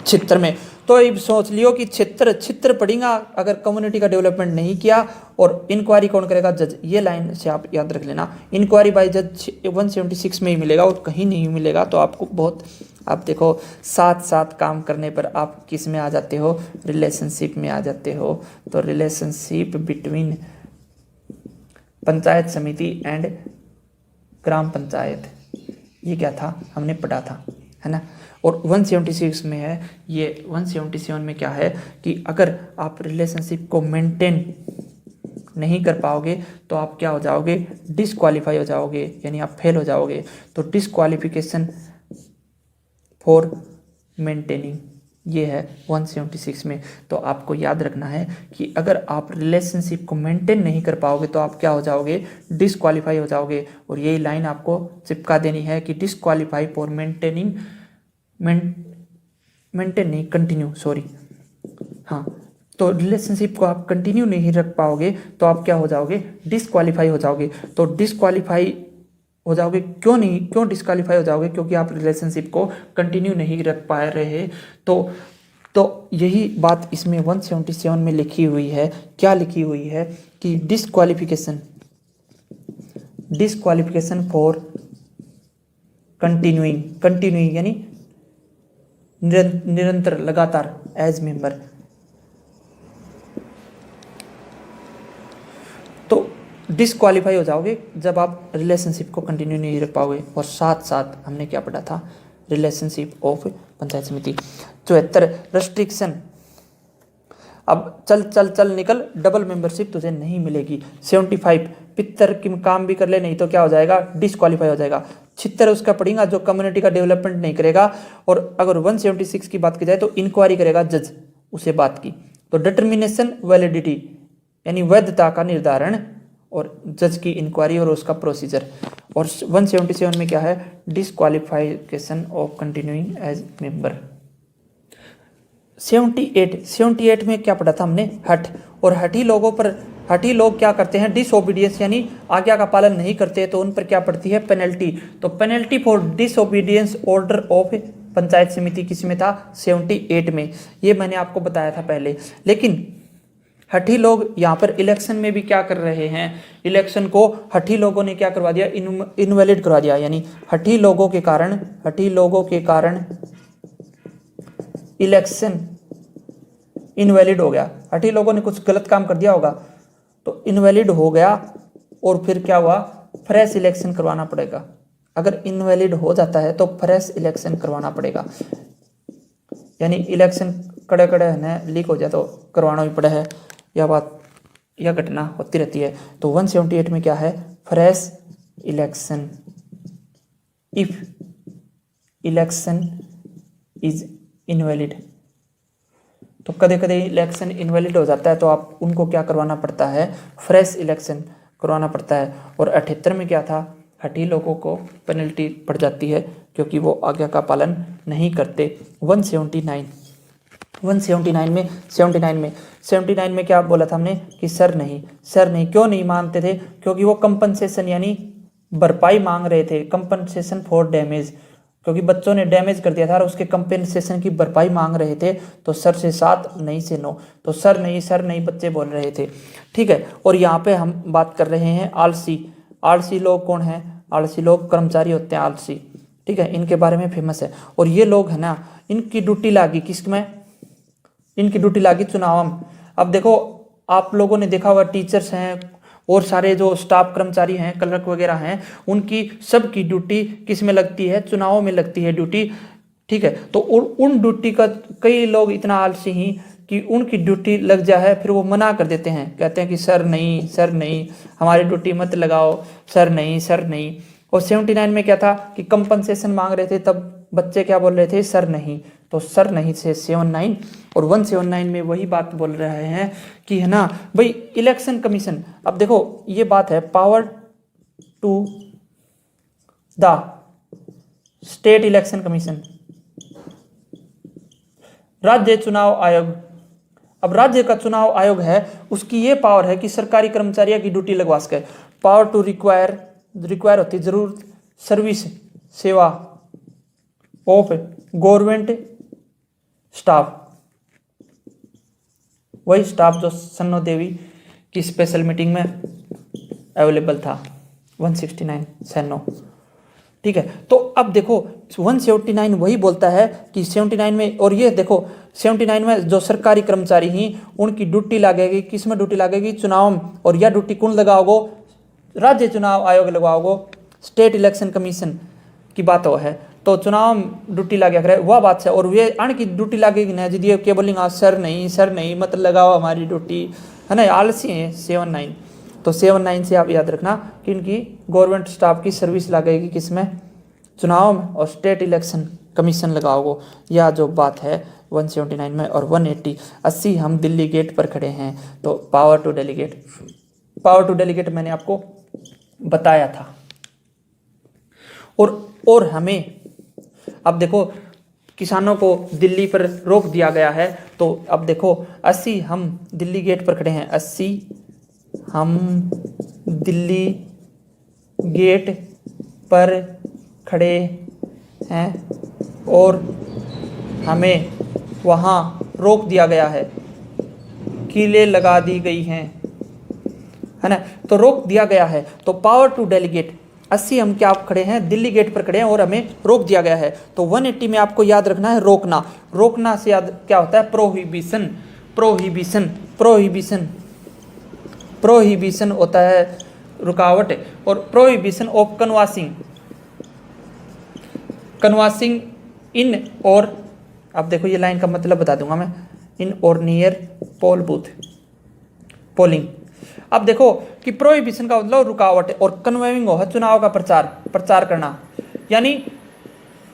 76 में। तो ये सोच लियो कि 76 पढ़ेगा अगर कम्युनिटी का डेवलपमेंट नहीं किया, और इंक्वायरी कौन करेगा, जज। ये लाइन से आप याद रख लेना। इंक्वायरी बाय जज 176 में ही मिलेगा और कहीं नहीं मिलेगा। तो आपको बहुत, आप देखो साथ साथ काम करने पर आप किस में आ जाते हो, रिलेशनशिप में आ जाते हो। तो रिलेशनशिप बिटवीन पंचायत समिति एंड ग्राम पंचायत, ये क्या था हमने पढ़ा था, है ना। और 176 में है ये, 177 में क्या है कि अगर आप रिलेशनशिप को मेंटेन नहीं कर पाओगे तो आप क्या हो जाओगे, डिसक्वालीफाई हो जाओगे, यानी आप फेल हो जाओगे। तो डिसक्वालिफिकेशन फॉर मेंटेनिंग, ये है 176 में। तो आपको याद रखना है कि अगर आप रिलेशनशिप को मेंटेन नहीं कर पाओगे तो आप क्या हो जाओगे, डिसक्वालीफाई हो जाओगे। और यही लाइन आपको चिपका देनी है कि डिसक्वालीफाई फॉर मेंटेनिंग, मेंटेन नहीं, कंटिन्यू, सॉरी, हाँ। तो रिलेशनशिप को आप कंटिन्यू नहीं रख पाओगे तो आप क्या हो जाओगे, डिसक्वालीफाई हो जाओगे। तो डिसक्वालीफाई हो जाओगे, क्यों डिसक्वालीफाई हो जाओगे, क्योंकि आप रिलेशनशिप को कंटिन्यू नहीं रख पा रहे। तो यही बात इसमें 177 में लिखी हुई है। क्या लिखी हुई है कि डिसक्वालिफिकेशन फॉर कंटिन्यूइंग यानी निरंतर, लगातार, एज मेंबर। तो डिसक्वालीफाई हो जाओगे जब आप रिलेशनशिप को कंटिन्यू नहीं रख पाओगे। और साथ साथ हमने क्या पढ़ा था, रिलेशनशिप ऑफ पंचायत समिति। 74 रेस्ट्रिक्शन, अब चल निकल, डबल मेंबरशिप तुझे नहीं मिलेगी। 75 पितर की काम भी कर ले, नहीं तो क्या हो जाएगा, डिसक्वालीफाई हो जाएगा। 76 उसका पढ़ेगा जो कम्युनिटी का डेवलपमेंट नहीं करेगा। और अगर 176 की बात की जाए तो इंक्वायरी करेगा जज, उसे बात की। तो डिटर्मिनेशन वैलिडिटी यानी वैधता का निर्धारण, और जज की इंक्वायरी और उसका प्रोसीजर। और 177 में क्या है, disqualification of continuing as member. 78 में क्या पढ़ा था हमने, हठ। और हठी लोग क्या करते हैं, डिसओबीडियंस यानी आज्ञा का पालन नहीं करते, तो उन पर क्या पड़ती है, पेनल्टी। तो penalty for disobedience order of panchayat समिति किस में था, 78 में। ये मैंने आपको बताया था पहले। लेकिन हठी लोग यहाँ पर इलेक्शन में भी क्या कर रहे हैं, इलेक्शन को हठी लोगों ने क्या करवा दिया, इनवैलिड करवा दिया। यानी हठी लोगों के कारण इलेक्शन इनवैलिड हो गया। हठी लोगों ने कुछ गलत काम कर दिया होगा तो इनवैलिड हो गया, और फिर क्या हुआ, फ्रेश इलेक्शन करवाना पड़ेगा। अगर इनवैलिड हो जाता है तो फ्रेश इलेक्शन करवाना पड़ेगा। यानी इलेक्शन कड़े है, लीक हो जाए तो करवाना भी पड़ा है। यह घटना होती रहती है। तो 178 में क्या है, fresh election if election is invalid. तो कदे कदे इलेक्शन इनवैलिड हो जाता है तो आप उनको क्या करवाना पड़ता है, फ्रेश इलेक्शन करवाना पड़ता है। और 78 में क्या था, हठी लोगों को पेनल्टी पड़ जाती है क्योंकि वो आज्ञा का पालन नहीं करते। 79 में क्या बोला था हमने कि सर नहीं क्यों नहीं मानते थे, क्योंकि वो कंपनसेशन यानी भरपाई मांग रहे थे, कंपनसेशन फॉर डैमेज, क्योंकि बच्चों ने डैमेज कर दिया था और उसके कंपनसेशन की भरपाई मांग रहे थे। तो सर से 7, नहीं से 9। तो सर नहीं बच्चे बोल रहे थे। ठीक है, और यहाँ पे हम बात कर रहे हैं आलसी। आलसी लोग कौन है? आलसी लोग कर्मचारी होते हैं, आलसी। ठीक है, इनके बारे में फेमस है। और ये लोग है ना, इनकी ड्यूटी लागी किस में? इनकी ड्यूटी लागी चुनाव में। अब देखो, आप लोगों ने देखा होगा, टीचर्स हैं और सारे जो स्टाफ कर्मचारी हैं, क्लर्क वगैरह हैं, उनकी सबकी ड्यूटी किस में लगती है? चुनाव में लगती है ड्यूटी। ठीक है, तो उन ड्यूटी का कई लोग इतना आलसी ही कि उनकी ड्यूटी लग जाए, फिर वो मना कर देते हैं, कहते हैं कि सर नहीं हमारी ड्यूटी मत लगाओ, सर नहीं। और 79 में क्या था कि कंपनसेशन मांग रहे थे, तब बच्चे क्या बोल रहे थे? सर नहीं। तो सर नहीं से 79। और 179 में वही बात बोल रहे हैं कि है ना भाई, इलेक्शन कमीशन। अब देखो ये बात है, power to the state election commission, राज्य चुनाव आयोग। अब राज्य का चुनाव आयोग है, उसकी ये पावर है कि सरकारी कर्मचारियों की ड्यूटी लगवा सके। पावर टू रिक्वायर होती जरूरत, सर्विस सेवा ऑफ गवर्नमेंट स्टाफ, वही स्टाफ जो सन्नो देवी की स्पेशल मीटिंग में अवेलेबल था, 169 सन्नो। ठीक है, तो अब देखो 179 वही बोलता है कि 79 में, और ये देखो 79 में जो सरकारी कर्मचारी ही उनकी ड्यूटी लगेगी, किस में ड्यूटी लगेगी? चुनाव में। और यह ड्यूटी कौन लगाओगो? राज्य चुनाव आयोग लगवाओगो, स्टेट इलेक्शन कमीशन की बात हो है। तो चुनाव ड्यूटी लगे करे वह बात है, और वे अण की ड्यूटी लगेगी ना जी, क्या बोलेंगे? सर नहीं मत लगाओ हमारी ड्यूटी, है ना, आलसी है 79। तो 79 से आप याद रखना कि इनकी गवर्नमेंट स्टाफ की सर्विस लगेगी किसमें? चुनाव में। और स्टेट इलेक्शन कमीशन लगाओगो, यह जो बात है 179 में। और 180 हम दिल्ली गेट पर खड़े हैं। तो पावर टू डेलीगेट मैंने आपको बताया था। और हमें अब देखो, किसानों को दिल्ली पर रोक दिया गया है। तो अब देखो 80 हम दिल्ली गेट पर खड़े हैं, 80 हम दिल्ली गेट पर खड़े हैं और हमें वहाँ रोक दिया गया है, कीलें लगा दी गई हैं, है ना। तो रोक दिया गया है, तो पावर टू डेलीगेट 80 हम क्या खड़े हैं? दिल्ली गेट पर खड़े हैं और हमें रोक दिया गया है। तो 180 में आपको याद रखना है रोकना। रोकना से याद क्या होता है? प्रोहिबिशन होता है रुकावट। और प्रोहिबिशन ऑफ कन्वासिंग इन और, अब देखो ये लाइन का मतलब बता दूंगा मैं, इन और नियर पोल बूथ पोलिंग। अब देखो कि प्रोहिबिशन का मतलब रुकावट है, और कन्वेविंग है चुनाव का प्रचार करना, यानी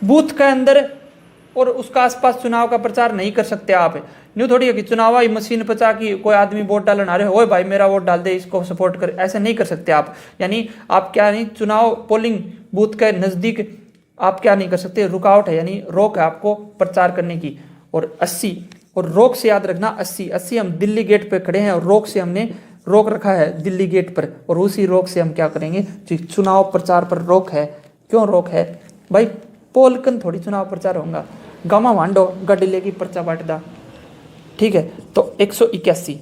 बूथ के अंदर और उसका आसपास चुनाव का प्रचार नहीं कर सकते आप। न्यू थोड़ी है कि चुनाव आई मशीन पर जाके कोई आदमी वोट डालने आ रहे हो, ओए भाई मेरा वोट डाल दे, इसको सपोर्ट कर, ऐसे नहीं कर सकते आप। यानी आप क्या नहीं, चुनाव पोलिंग बूथ के नज़दीक आप क्या नहीं कर सकते? रुकावट है, यानी रोक है आपको प्रचार करने की। और 80, और रोक से याद रखना 80 हम दिल्ली गेट पे खड़े हैं और रोक से हमने रोक रखा है दिल्ली गेट पर, और उसी रोक से हम क्या करेंगे? चुनाव प्रचार पर रोक है। क्यों रोक है भाई? पोलकन थोड़ी चुनाव प्रचार होगा, गामा वांडो गाड़ी लेगी पर्चा बांटदा। ठीक है, तो 181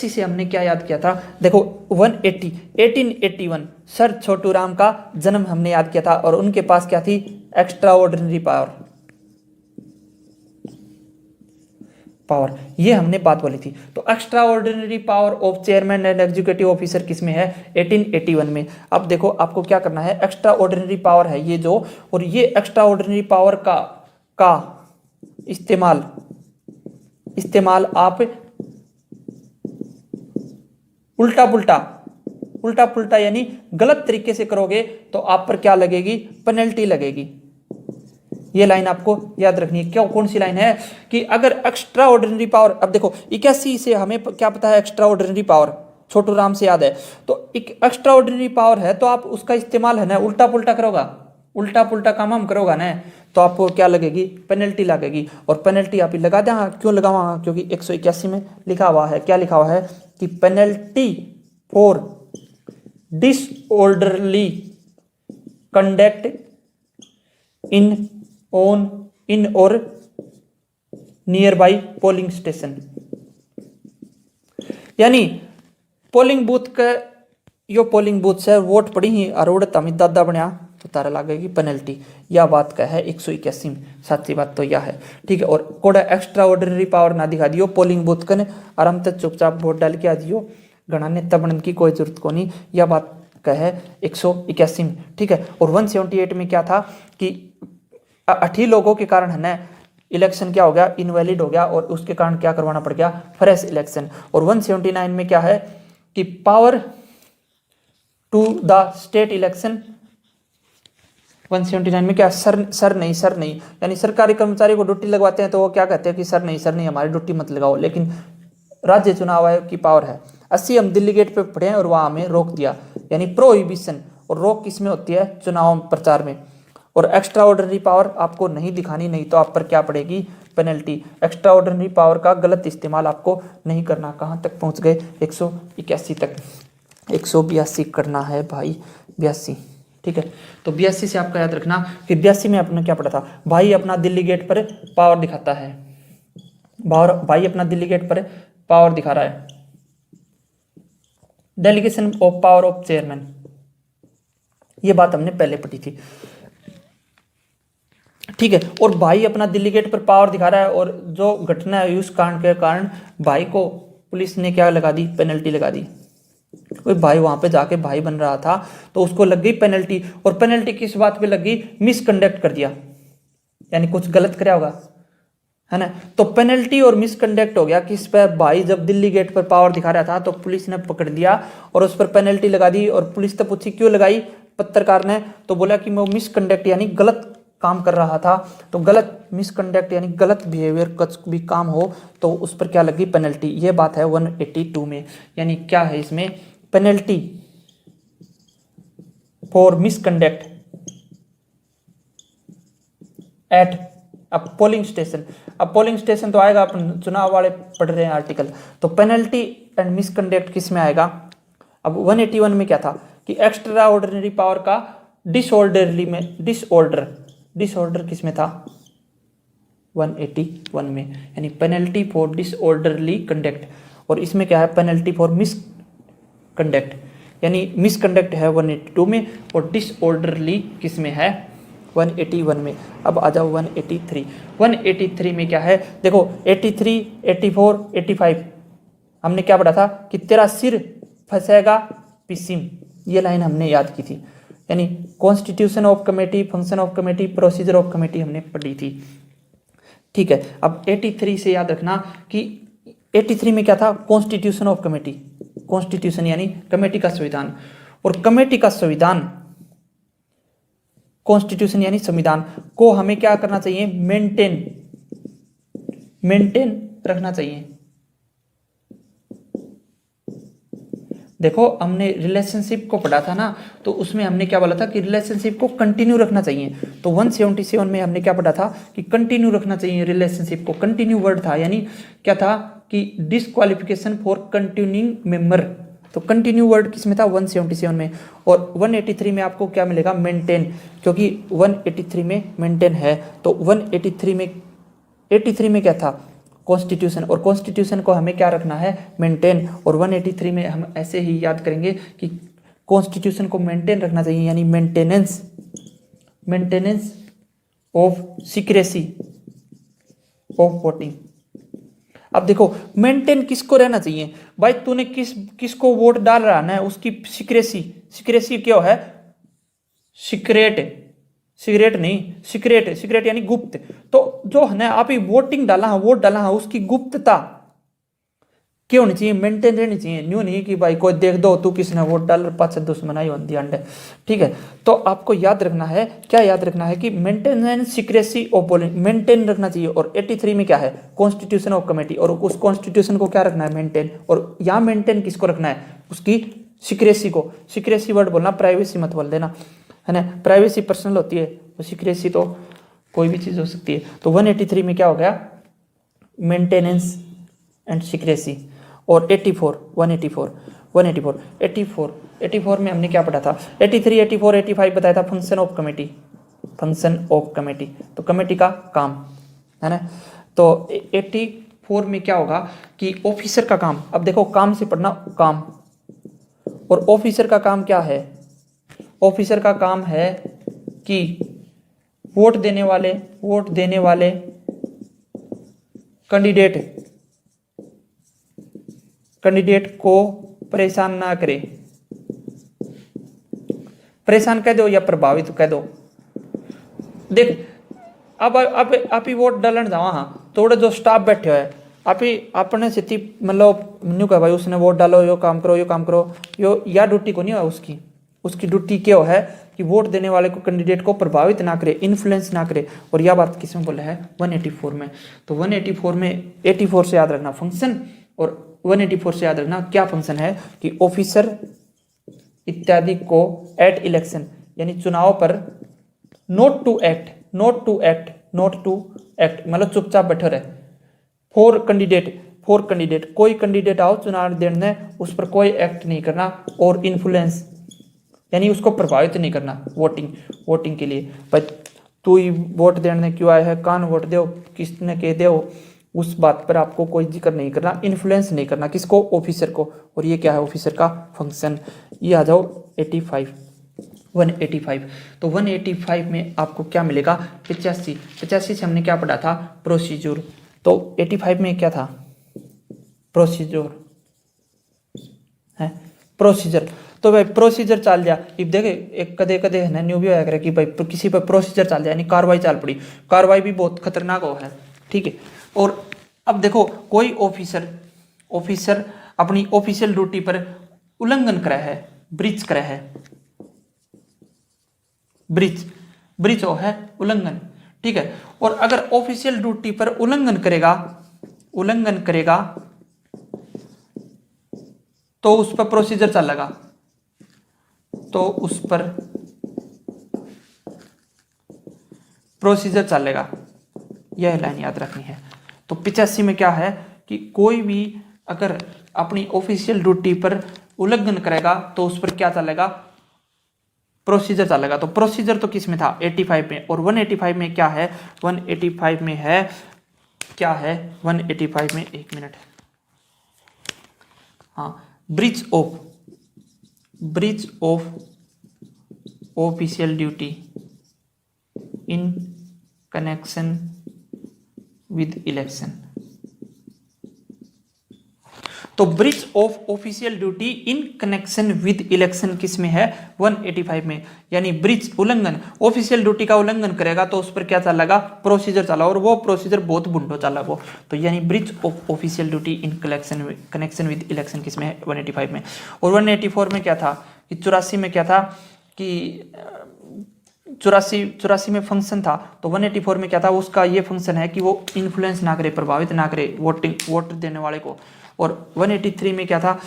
से हमने क्या याद किया था? देखो 1881 सर छोटू राम का जन्म हमने याद किया था, और उनके पास क्या थी? एक्स्ट्रा ऑर्डिनरी पावर, ये हमने बात बोली थी। तो extra ordinary power of chairman and executive officer किसमें है? 1881 में। अब देखो आपको क्या करना है, एक्स्ट्रा ऑर्डिनरी पावर है ये जो, और ये एक्स्ट्रा ऑर्डिनरी पावर का इस्तेमाल आप उल्टा पुल्टा यानी गलत तरीके से करोगे तो आप पर क्या लगेगी? पेनल्टी लगेगी। ये लाइन आपको याद रखनी है। क्यों? कौन सी लाइन है? कि अगर एक्स्ट्रा ऑर्डिनरी पावर, अब देखो 81 से हमें क्या पता है? Extra ordinary power Chhotu Ram से याद है। तो एक एक्स्ट्रा ऑर्डिनरी पावर है, तो आप उसका इस्तेमाल है ना उल्टा पुल्टा काम हम करोगा ना, तो आपको क्या लगेगी? पेनल्टी लगेगी। और पेनल्टी आप ही लगा देंगे। क्यों लगाऊंगा? क्योंकि 181 में लिखा हुआ है, क्या लिखा हुआ है कि penalty for disorderly conduct in और नियर बाई पोलिंग स्टेशन। यानी पोलिंग बूथ के यो पोलिंग बूथ से वोट पड़ी ही और तमित दादा बनया तो तारा लागेगी पेनल्टी। यह बात का है 181 में, साची बात तो यह है। ठीक है, और कोड़ा एक्स्ट्रा ऑर्डिनरी पावर ना दिखा दियो पोलिंग बूथ कने आराम तक चुपचाप वोट डाल के आ दियो, गणा नेता बनने की कोई जरूरत को नहीं। यह बात का है 181 में। ठीक है, और 178 में क्या था कि 8 लोगों के कारण है ना इलेक्शन क्या हो गया, इनवैलिड हो गया, और उसके कारण क्या करवाना पड़ गया, फ्रेश इलेक्शन। और 179 में क्या है कि power to the state election, 179 में क्या, सर नहीं, यानी सरकारी कर्मचारी को ड्यूटी लगवाते हैं तो वो क्या कहते हैं कि सर नहीं हमारी ड्यूटी मत लगाओ, लेकिन राज्य चुनाव आयोग की पावर है। 80 हम दिल्ली गेट पे पढ़े हैं और वहां हमें रोक दिया, यानी प्रोहिबिशन। और रोक किस में होती है, चुनाव प्रचार में। और एक्स्ट्रा ऑर्डिनरी पावर आपको नहीं दिखानी, नहीं तो आप पर क्या पड़ेगी, पेनल्टी। एक्स्ट्रा ऑर्डिनरी पावर का गलत इस्तेमाल आपको नहीं करना। कहाँ तक पहुंच गए, 181 तक। 182 करना है भाई, 82। ठीक है, तो 82 से आपका याद रखना कि 82 में आपने क्या पढ़ा था, भाई अपना दिल्ली गेट पर पावर दिखाता है, भाई अपना दिल्ली गेट पर पावर दिखा रहा है, delegation of power of chairman. ये बात हमने पहले पढ़ी थी। ठीक है, और भाई अपना दिल्ली गेट पर पावर दिखा रहा है, और जो घटना है उस कांड के कारण भाई को पुलिस ने क्या लगा दी, पेनल्टी लगा दी। कोई भाई वहां पे जाके भाई बन रहा था तो उसको लग गई पेनल्टी। और पेनल्टी किस बात पे लग गई, मिसकंडक्ट कर दिया, यानी कुछ गलत कराया होगा, है ना। तो पेनल्टी और मिसकंडक्ट हो गया किस पे, भाई जब दिल्ली गेट पर पावर दिखा रहा था तो पुलिस ने पकड़ लिया और उस पर पेनल्टी लगा दी। और पुलिस तो पूछी क्यों लगाई, पत्रकार ने तो बोला कि मैं मिसकंडक्ट यानी गलत काम कर रहा था। तो गलत मिसकंडक्ट यानी गलत बिहेवियर कुछ भी काम हो तो उस पर क्या लगी, पेनल्टी। ये बात है 182 में। यानी क्या है इसमें, पेनल्टी फॉर मिसकंडक्ट एट अब पोलिंग स्टेशन। अब पोलिंग स्टेशन तो आएगा, अपन चुनाव वाले पढ़ रहे हैं आर्टिकल, तो पेनल्टी एंड मिसकंडक्ट किस में आएगा। अब 181 में क्या था कि एक्स्ट्रा ऑर्डिनरी पावर का डिसऑर्डरली में, डिसऑर्डर किस में था, 181 में, यानी पेनल्टी फॉर डिसऑर्डरली कंडक्ट। और इसमें क्या है, पेनल्टी फॉर मिसकंडक्ट, यानी मिसकंडक्ट है 182 में और डिसऑर्डरली किस में है, 181 में। अब आ जाओ 183। 183 में क्या है, देखो 83, 84, 85 हमने क्या पढ़ा था कि तेरा सिर फंसेगा पिसीम, ये लाइन हमने याद की थी। यानी constitution of committee, function of committee, procedure of committee हमने पढ़ी थी। ठीक है, अब 83 से याद रखना कि 83 में क्या था, कॉन्स्टिट्यूशन ऑफ कमेटी। कॉन्स्टिट्यूशन यानी कमेटी का संविधान, और कमेटी का संविधान, कॉन्स्टिट्यूशन यानी संविधान को हमें क्या करना चाहिए, मेंटेन रखना चाहिए। देखो हमने रिलेशनशिप को पढ़ा था ना, तो उसमें हमने क्या बोला था कि रिलेशनशिप को कंटिन्यू रखना चाहिए। तो 177 में हमने क्या पढ़ा था कि कंटिन्यू रखना चाहिए रिलेशनशिप को। कंटिन्यू वर्ड था, यानी क्या था कि डिसक्वालिफिकेशन फॉर कंटिन्यूइंग मेंबर। तो कंटिन्यू वर्ड किस में था, 177 में। और 183 में आपको क्या मिलेगा, मेंटेन, क्योंकि 183 में मेंटेन है। तो 83 में क्या था, कॉन्स्टिट्यूशन, और कॉन्स्टिट्यूशन को हमें क्या रखना है, मेंटेन। और 183 में हम ऐसे ही याद करेंगे कि कॉन्स्टिट्यूशन को मेंटेन रखना चाहिए, यानी maintenance of secrecy of voting. अब देखो मेंटेन किसको रहना चाहिए भाई, तूने किसको वोट डाल रहा है उसकी सीक्रेसी क्या है, सीक्रेट यानी गुप्त। तो जो है ना आप वोट डाला है उसकी गुप्तता क्यों होनी चाहिए, मेंटेन रहनी चाहिए। न्यू नहीं कि भाई कोई देख दो तू किसने वोट डाल, पाछे दुश्मनाई होती अंडे। ठीक है, तो आपको याद रखना है, क्या याद रखना है कि maintenance secrecy of polling maintain रखना चाहिए। और 83 में क्या है, कॉन्स्टिट्यूशन ऑफ कमेटी, और उस कॉन्स्टिट्यूशन को क्या रखना है, मेंटेन। और यहाँ मेंटेन किसको रखना है, उसकी सीक्रेसी को। सीक्रेसी वर्ड बोलना, प्राइवेसी मत बोल देना, है ना। प्राइवेसी पर्सनल होती है, तो सीक्रेसी तो कोई भी चीज़ हो सकती है। तो 183 में क्या हो गया, मेंटेनेंस एंड सीक्रेसी। और 184 184 84 84 में हमने क्या पढ़ा था, 83 84 85 बताया था function of committee, function of committee, तो कमेटी का काम है ना। तो 84 में क्या होगा कि ऑफिसर का काम, अब देखो काम से पढ़ना काम, और ऑफिसर का काम क्या है, ऑफिसर का काम है कि वोट देने वाले कैंडिडेट को परेशान ना करे, परेशान कह दो या प्रभावित कह दो। देख अब आप ही वोट डालन जावा, हाँ थोड़े जो स्टाफ बैठे हुए आप ही अपने स्थिति मतलब न्यू कह भाई उसने वोट डालो, यो काम करो, यो या ड्यूटी को नहीं है उसकी ड्यूटी क्या है कि वोट देने वाले को कैंडिडेट को प्रभावित ना करे, इन्फ्लुएंस ना करे। और यह बात किसमें बोला है 184 में। तो 184 में 84 से याद रखना फंक्शन, और 184 से याद रखना क्या फंक्शन है कि ऑफिसर इत्यादि को एट इलेक्शन यानी चुनाव पर नॉट टू एक्ट मतलब चुपचाप बैठे रहे, फॉर कैंडिडेट कोई कैंडिडेट आओ चुनाव देने उस पर कोई एक्ट नहीं करना, और इन्फ्लुएंस यानी उसको प्रभावित नहीं करना वोटिंग के लिए। भाई तू ही वोट देने क्यों आया है, कान वोट दो, किसने कह दो, उस बात पर आपको कोई जिक्र नहीं करना, इन्फ्लुएंस नहीं करना किसको, ऑफिसर को। और ये क्या है ऑफिसर का फंक्शन। ये आ जाओ 185। तो 185 में आपको क्या मिलेगा 85 से हमने क्या पढ़ा था प्रोसीजर। तो 85 में क्या था प्रोसीजर। तो भाई प्रोसीजर चल जा, अब देखे एक कदे है ना न्यू भी होया करे कि भाई किसी पर प्रोसीजर चल जाए यानी कार्रवाई चल पड़ी, कार्रवाई भी बहुत खतरनाक हो है, ठीक है। और अब देखो कोई ऑफिसर अपनी ऑफिशियल ड्यूटी पर उल्लंघन करा है, ब्रीच करा है, ब्रीच हो है उल्लंघन, ठीक है। और अगर ऑफिशियल ड्यूटी पर उल्लंघन करेगा तो उस पर प्रोसीजर चलेगा, तो उस पर प्रोसीजर चलेगा, यह लाइन याद रखनी है। तो 85 में क्या है कि कोई भी अगर अपनी ऑफिशियल ड्यूटी पर उल्लंघन करेगा तो उस पर क्या चलेगा प्रोसीजर चलेगा। तो प्रोसीजर तो किस में था 85 में, और 185 में क्या है 185 में है क्या है 185 में, एक मिनट, हाँ breach of official duty in connection with election. तो breach of official duty in connection with election किस में है 185 में, यानी ब्रीच उल्लंघन, ऑफिशियल ड्यूटी का उल्लंघन करेगा तो उस पर क्या चलेगा प्रोसीजर चला, और वो प्रोसीजर बहुत बुंडो चला वो। तो यानी breach of official duty in connection with election किस में है 185 में। और 184 में क्या था कि 84 में क्या था कि 84 में फंक्शन था, तो 184 में क्या था उसका ये फंक्शन है कि वो इन्फ्लुएंस ना करे, प्रभावित ना करे वोट देने वाले को। और 183 में क्या था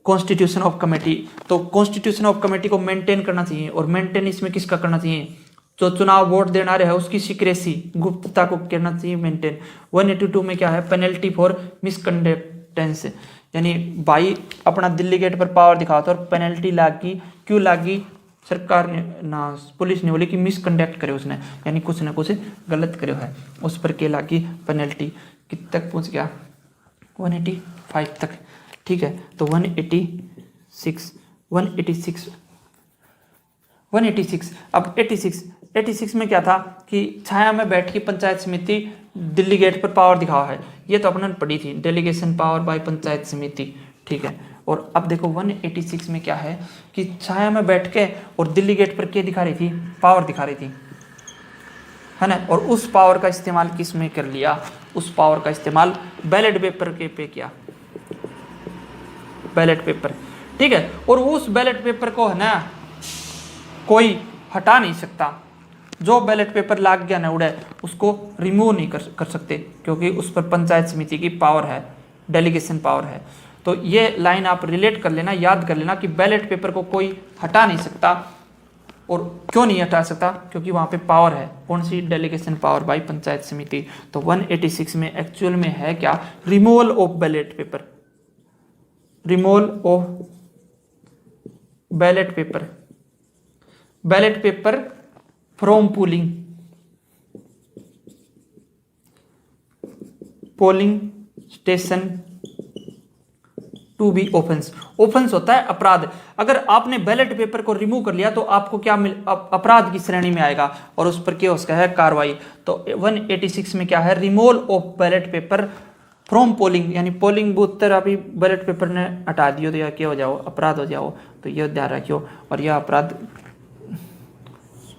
कॉन्स्टिट्यूशन ऑफ कमेटी, तो कॉन्स्टिट्यूशन ऑफ कमेटी को मेंटेन करना चाहिए, और मेंटेन इसमें किसका करना चाहिए जो चुनाव वोट देना रहे उसकी सीक्रेसी गुप्तता को करना चाहिए मेंटेन। 182 में क्या है पेनल्टी फॉर मिसकंडक्टेंस, यानी भाई अपना दिल्ली गेट पर पावर दिखाओ तो और पेनल्टी लागी, क्यों लागी सरकार ने ना पुलिस ने बोली कि मिसकंडक्ट करे उसने, यानी कुछ ना कुछ गलत करे है, उस पर क्या लागी पेनल्टी। कित तक पहुंच गया 185 तक, ठीक है। तो 186 अब 86 में क्या था कि छाया में बैठ की पंचायत समिति दिल्ली गेट पर पावर दिखावा है, ये तो अपने पढ़ी थी डेलीगेशन पावर बाय पंचायत समिति, ठीक है। और अब देखो 186 में क्या है कि छाया में बैठ के और दिल्ली गेट पर क्या दिखा रही थी पावर दिखा रही थी, है ना। और उस पावर का इस्तेमाल किस में कर लिया, उस पावर का इस्तेमाल बैलेट पेपर के पे किया, बैलेट पेपर, ठीक है। और उस बैलेट पेपर को है ना कोई हटा नहीं सकता, जो बैलेट पेपर लाग गया ना उड़े उसको रिमूव नहीं कर सकते, क्योंकि उस पर पंचायत समिति की पावर है, डेलीगेशन पावर है। तो ये लाइन आप रिलेट कर लेना, याद कर लेना कि बैलेट पेपर को कोई हटा नहीं सकता, और क्यों नहीं हटा सकता क्योंकि वहाँ पे पावर है, कौन सी डेलीगेशन पावर बाय पंचायत समिति। तो 186 में एक्चुअल में है क्या removal of ballot paper, removal of ballot paper from polling station to be offence. Offence होता है अपराध। अगर आपने बैलेट पेपर को रिमूव कर लिया तो आपको क्या अपराध की श्रेणी में आएगा और उस पर क्या उसका है कार्रवाई। तो 186 में क्या है, removal of ballot paper from polling, यानी पोलिंग बूथ पर अभी बैलेट पेपर ने हटा दियो तो यह क्या हो जाओ, अपराध हो जाओ। तो यह ध्यान रखियो। और यह अपराध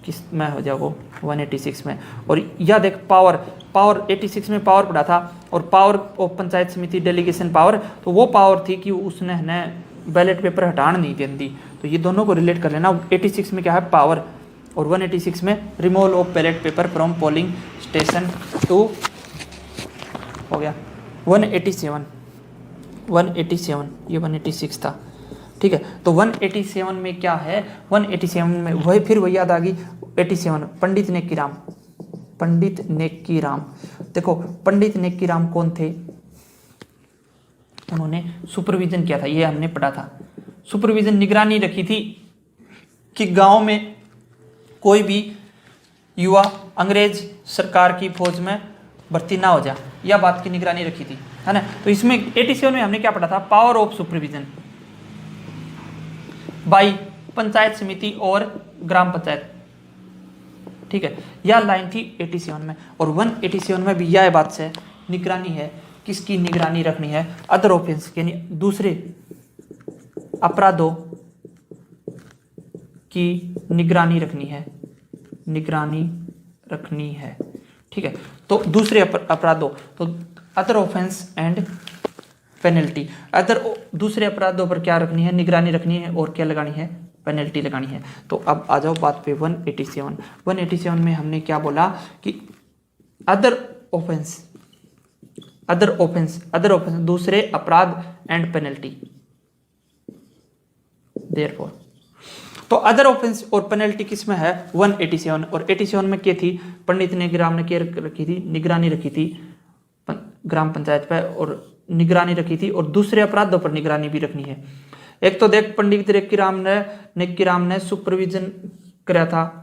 किस में हो जाओ, 186 में। और यह देख पावर 86 में पावर पड़ा था, और पावर ऑफ पंचायत समिति डेलीगेशन पावर, तो वो पावर थी कि उसने बैलेट पेपर हटाने नहीं दी। तो ये दोनों को रिलेट कर लेना। 86 में क्या है, पावर, और 186 में removal of ballot paper from polling station to हो गया 187 ये 186 था, ठीक है। तो 187 में क्या है, 187 में वही याद आ गई 87 पंडित नेकी राम। देखो पंडित नेकी राम कौन थे, उन्होंने सुपरविजन किया था, ये हमने पढ़ा था। सुपरविजन निगरानी रखी थी कि गांव में कोई भी युवा अंग्रेज सरकार की फौज में भर्ती ना हो जाए, यह बात की निगरानी रखी थी, है ना। तो इसमें 87 में हमने क्या पढ़ा था, power of supervision by panchayat समिति और ग्राम पंचायत, ठीक है। यह लाइन थी 87 में। और 187 में भी यह बात से निगरानी है, किसकी निगरानी रखनी है, अदर ऑफेंस यानी दूसरे अपराधों की निगरानी रखनी है, ठीक है। तो दूसरे अपराधों, तो अदर ऑफेंस एंड पेनल्टी, दूसरे अपराधों पर क्या रखनी है, निगरानी रखनी है, और क्या लगानी है, पेनल्टी लगानी है। तो अब आ जाओ बात पे 187 में हमने क्या बोला कि अदर ऑफेंस दूसरे अपराध एंड पेनल्टी। देयरफॉर तो अदर ऑफेंस और पेनल्टी किस में है, 187। और 87 में क्या थी, पंडित ने ग्राम ने केयर रखी थी, निगरानी रखी थी ग्राम पंचायत पर, और निगरानी रखी थी, और दूसरे अपराधों पर निगरानी भी रखनी है। एक तो देख पंडित नेकी राम ने सुपरविजन कराया था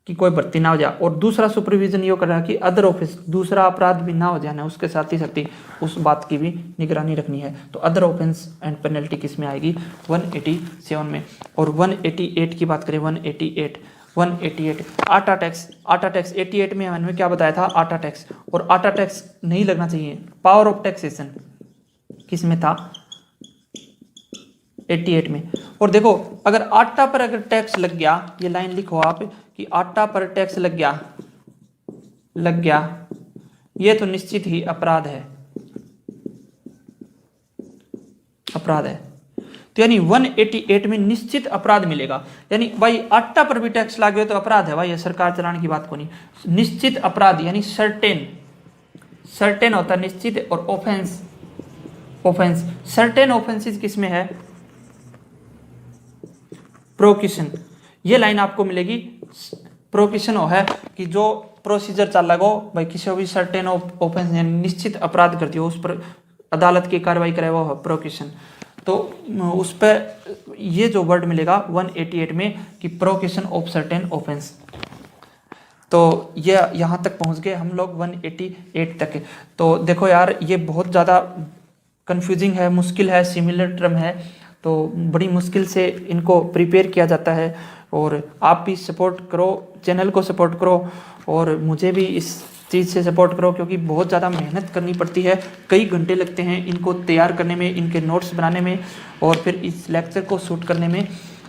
कि कोई भर्ती ना हो जाए, और दूसरा सुपरविजन ये कर रहा कि अदर ऑफेंस दूसरा अपराध भी ना हो जाए ना, उसके साथ ही उस बात की भी निगरानी रखनी है। तो अदर ऑफेंस एंड पेनल्टी किस में आएगी, 187 में। और 188 की बात करें, 188 आटा टैक्स 88 में हमने क्या बताया था, आटा टैक्स। और आटा टैक्स नहीं लगना चाहिए, पावर ऑफ टैक्सेशन किस में था, 88 में। और देखो अगर आटा पर अगर टैक्स लग गया, ये लाइन लिखो आप कि आटा पर टैक्स लग गया, ये तो निश्चित ही अपराध है। तो यानी 188 में निश्चित अपराध मिलेगा। यानी भाई आटा पर भी टैक्स लागे तो अपराध है भाई, ये सरकार चलाने की बात को नहीं। निश्चित अपराध यानी सर्टेन होता है निश्चित, और ऑफेंस सर्टेन ऑफेंसेस किस में है, प्रोक्यूशन। ये लाइन आपको मिलेगी, प्रोक्यूशन है कि जो प्रोसीजर चल लगो भाई, किसी भी सर्टेन ऑफेंस निश्चित अपराध कर दियो, उस पर अदालत की कार्रवाई करे, वो है प्रोक्यूशन। तो उस पर ये जो वर्ड मिलेगा 188 में कि प्रोक्यूशन ऑफ सर्टेन ऑफेंस। तो ये यहाँ तक पहुँच गए हम लोग 188 तक। तो देखो यार ये बहुत ज़्यादा कंफ्यूजिंग है, मुश्किल है, सिमिलर टर्म है, तो बड़ी मुश्किल से इनको प्रिपेयर किया जाता है। और आप भी सपोर्ट करो, चैनल को सपोर्ट करो, और मुझे भी इस चीज़ से सपोर्ट करो, क्योंकि बहुत ज़्यादा मेहनत करनी पड़ती है, कई घंटे लगते हैं इनको तैयार करने में, इनके नोट्स बनाने में, और फिर इस लेक्चर को शूट करने में।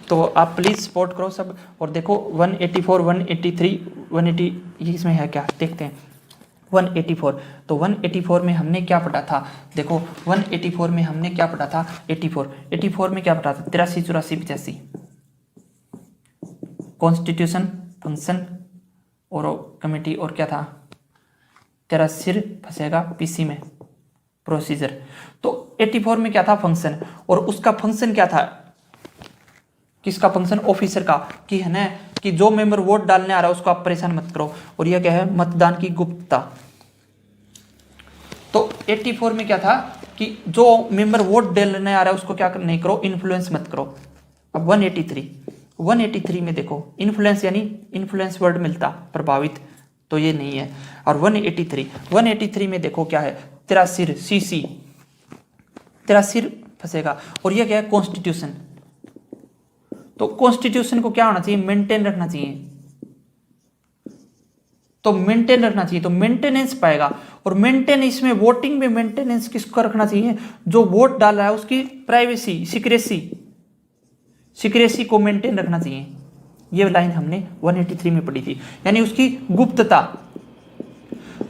तो आप प्लीज़ सपोर्ट करो सब। और देखो 184 183 180 ये इसमें है क्या, देखते हैं 184। तो 184 में हमने क्या पढ़ा था, देखो 184 में हमने क्या पढ़ा था, 84 में क्या पढ़ा था, 83 84 85 कॉन्स्टिट्यूशन फंक्शन और कमेटी, और क्या था, तेरा सिर फंसेगा पीसी में प्रोसीजर। तो 84 में क्या था, फंक्शन, और उसका फंक्शन क्या था, किसका फंक्शन, ऑफिसर का, कि है ना कि जो मेंबर वोट डालने आ रहा है उसको आप परेशान मत करो। और यह क्या है, मतदान की गुप्तता। तो 84 में क्या था, कि जो मेंबर वोट डालने आ रहा है उसको क्या नहीं करो, इन्फ्लुएंस मत करो। अब 183 में देखो इन्फ्लुएंस यानी इन्फ्लुएंस वर्ड मिलता प्रभावित, तो ये नहीं है। और 183 में देखो क्या है, तेरा सिर सीसी, तेरा सिर फंसेगा। और ये क्या है, कॉन्स्टिट्यूशन। तो कॉन्स्टिट्यूशन को क्या होना चाहिए, मेंटेन रखना चाहिए। तो मेंटेन रखना चाहिए, तो मेंटेनेंस पाएगा। और मेंटेन इसमें वोटिंग में मेंटेनेंस किसको रखना चाहिए, जो वोट डाल रहा है उसकी प्राइवेसी, सिक्रेसी को मेंटेन रखना चाहिए। ये लाइन हमने 183 में पढ़ी थी, यानी उसकी गुप्तता।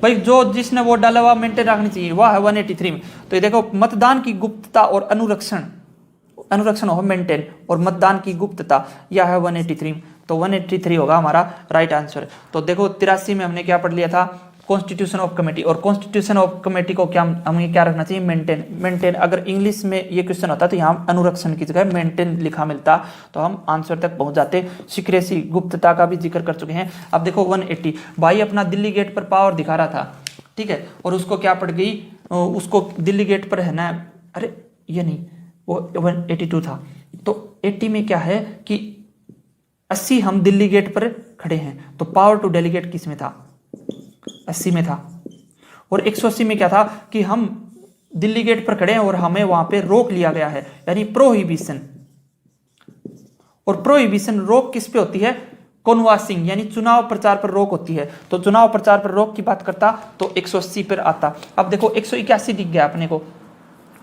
भाई जो जिसने वोट डाला हुआ मेंटेन रखनी चाहिए, वह है 183 में। तो ये देखो मतदान की गुप्तता और अनुरक्षण हो मेंटेन, और मतदान की गुप्तता, यह है 183 में। तो 183 होगा हमारा राइट आंसर। तो देखो 83 में हमने क्या पढ़ लिया था, कॉन्स्टिट्यूशन ऑफ कमेटी। और कॉन्स्टिट्यूशन ऑफ कमेटी को क्या हमें क्या रखना चाहिए, मेंटेन। अगर इंग्लिश में ये क्वेश्चन होता तो यहाँ अनुरक्षण की जगह मेंटेन लिखा मिलता, तो हम आंसर तक पहुंच जाते। सिक्रेसी, गुप्तता का भी जिक्र कर चुके हैं। अब देखो 180, भाई अपना दिल्ली गेट पर पावर दिखा रहा था, ठीक है, और उसको क्या पड़ गई, उसको दिल्ली गेट पर है ना, अरे ये नहीं, वो 182 था। तो 80 में क्या है कि 80 हम दिल्ली गेट पर खड़े हैं, तो पावर टू डेलीगेट किस में था, 80 में था। और 180 में क्या था कि हम दिल्ली गेट पर खड़े हैं और हमें वहां पे रोक लिया गया है, यानी प्रोहिबिशन। और प्रोहिबिशन रोक किस पे होती है, कॉनवासिंग, यानी चुनाव प्रचार पर रोक होती है। तो चुनाव प्रचार पर रोक की बात करता तो 180 पर आता। अब देखो 181 दिख गया अपने को,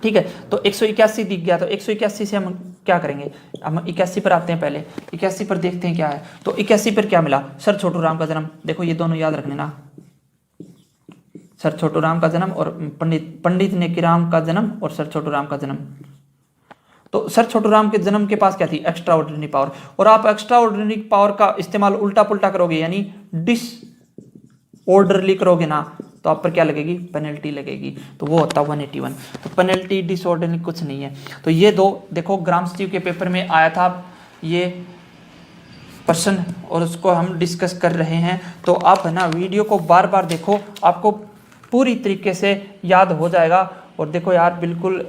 ठीक है, तो 181 दिख गया। तो 181 से हम क्या करेंगे, हम 81 पर आते हैं। पहले 81 पर देखते हैं क्या है। तो 81 पर क्या मिला, सर छोटू राम का जन्म। देखो ये दोनों याद रखने ना, सर छोटू राम का जन्म और पंडित नेकीराम का जन्म और सर छोटू राम का जन्म। तो सर छोटू राम के जन्म के पास क्या थी, एक्स्ट्रा ऑर्डिनरी पावर। और आप एक्स्ट्रा ऑर्डिनरी पावर का इस्तेमाल उल्टा पुल्टा करोगे, यानी डिसऑर्डरली करोगे ना, तो आप पर क्या लगेगी, पेनल्टी लगेगी। तो वो होता 181। तो पेनल्टी डिसऑर्डरली कुछ नहीं है। तो ये दो देखो ग्राम सचिव के पेपर में आया था ये प्रश्न, और उसको हम डिस्कस कर रहे हैं। तो आप है ना वीडियो को बार बार देखो, आपको पूरी तरीके से याद हो जाएगा। और देखो यार बिल्कुल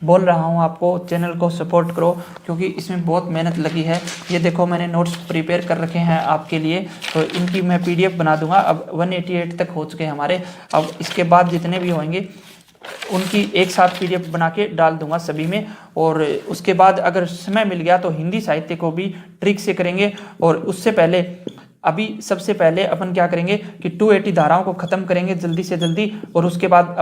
बोल रहा हूँ आपको, चैनल को सपोर्ट करो, क्योंकि इसमें बहुत मेहनत लगी है। ये देखो मैंने नोट्स प्रिपेयर कर रखे हैं आपके लिए, तो इनकी मैं PDF बना दूंगा। अब 188 तक हो चुके हैं हमारे। अब इसके बाद जितने भी होंगे उनकी एक साथ PDF बना के डाल दूंगा सभी में। और उसके बाद अगर समय मिल गया तो हिंदी साहित्य को भी ट्रिक से करेंगे। और उससे पहले अभी सबसे पहले अपन क्या करेंगे कि 280 धाराओं को ख़त्म करेंगे जल्दी से जल्दी, और उसके बाद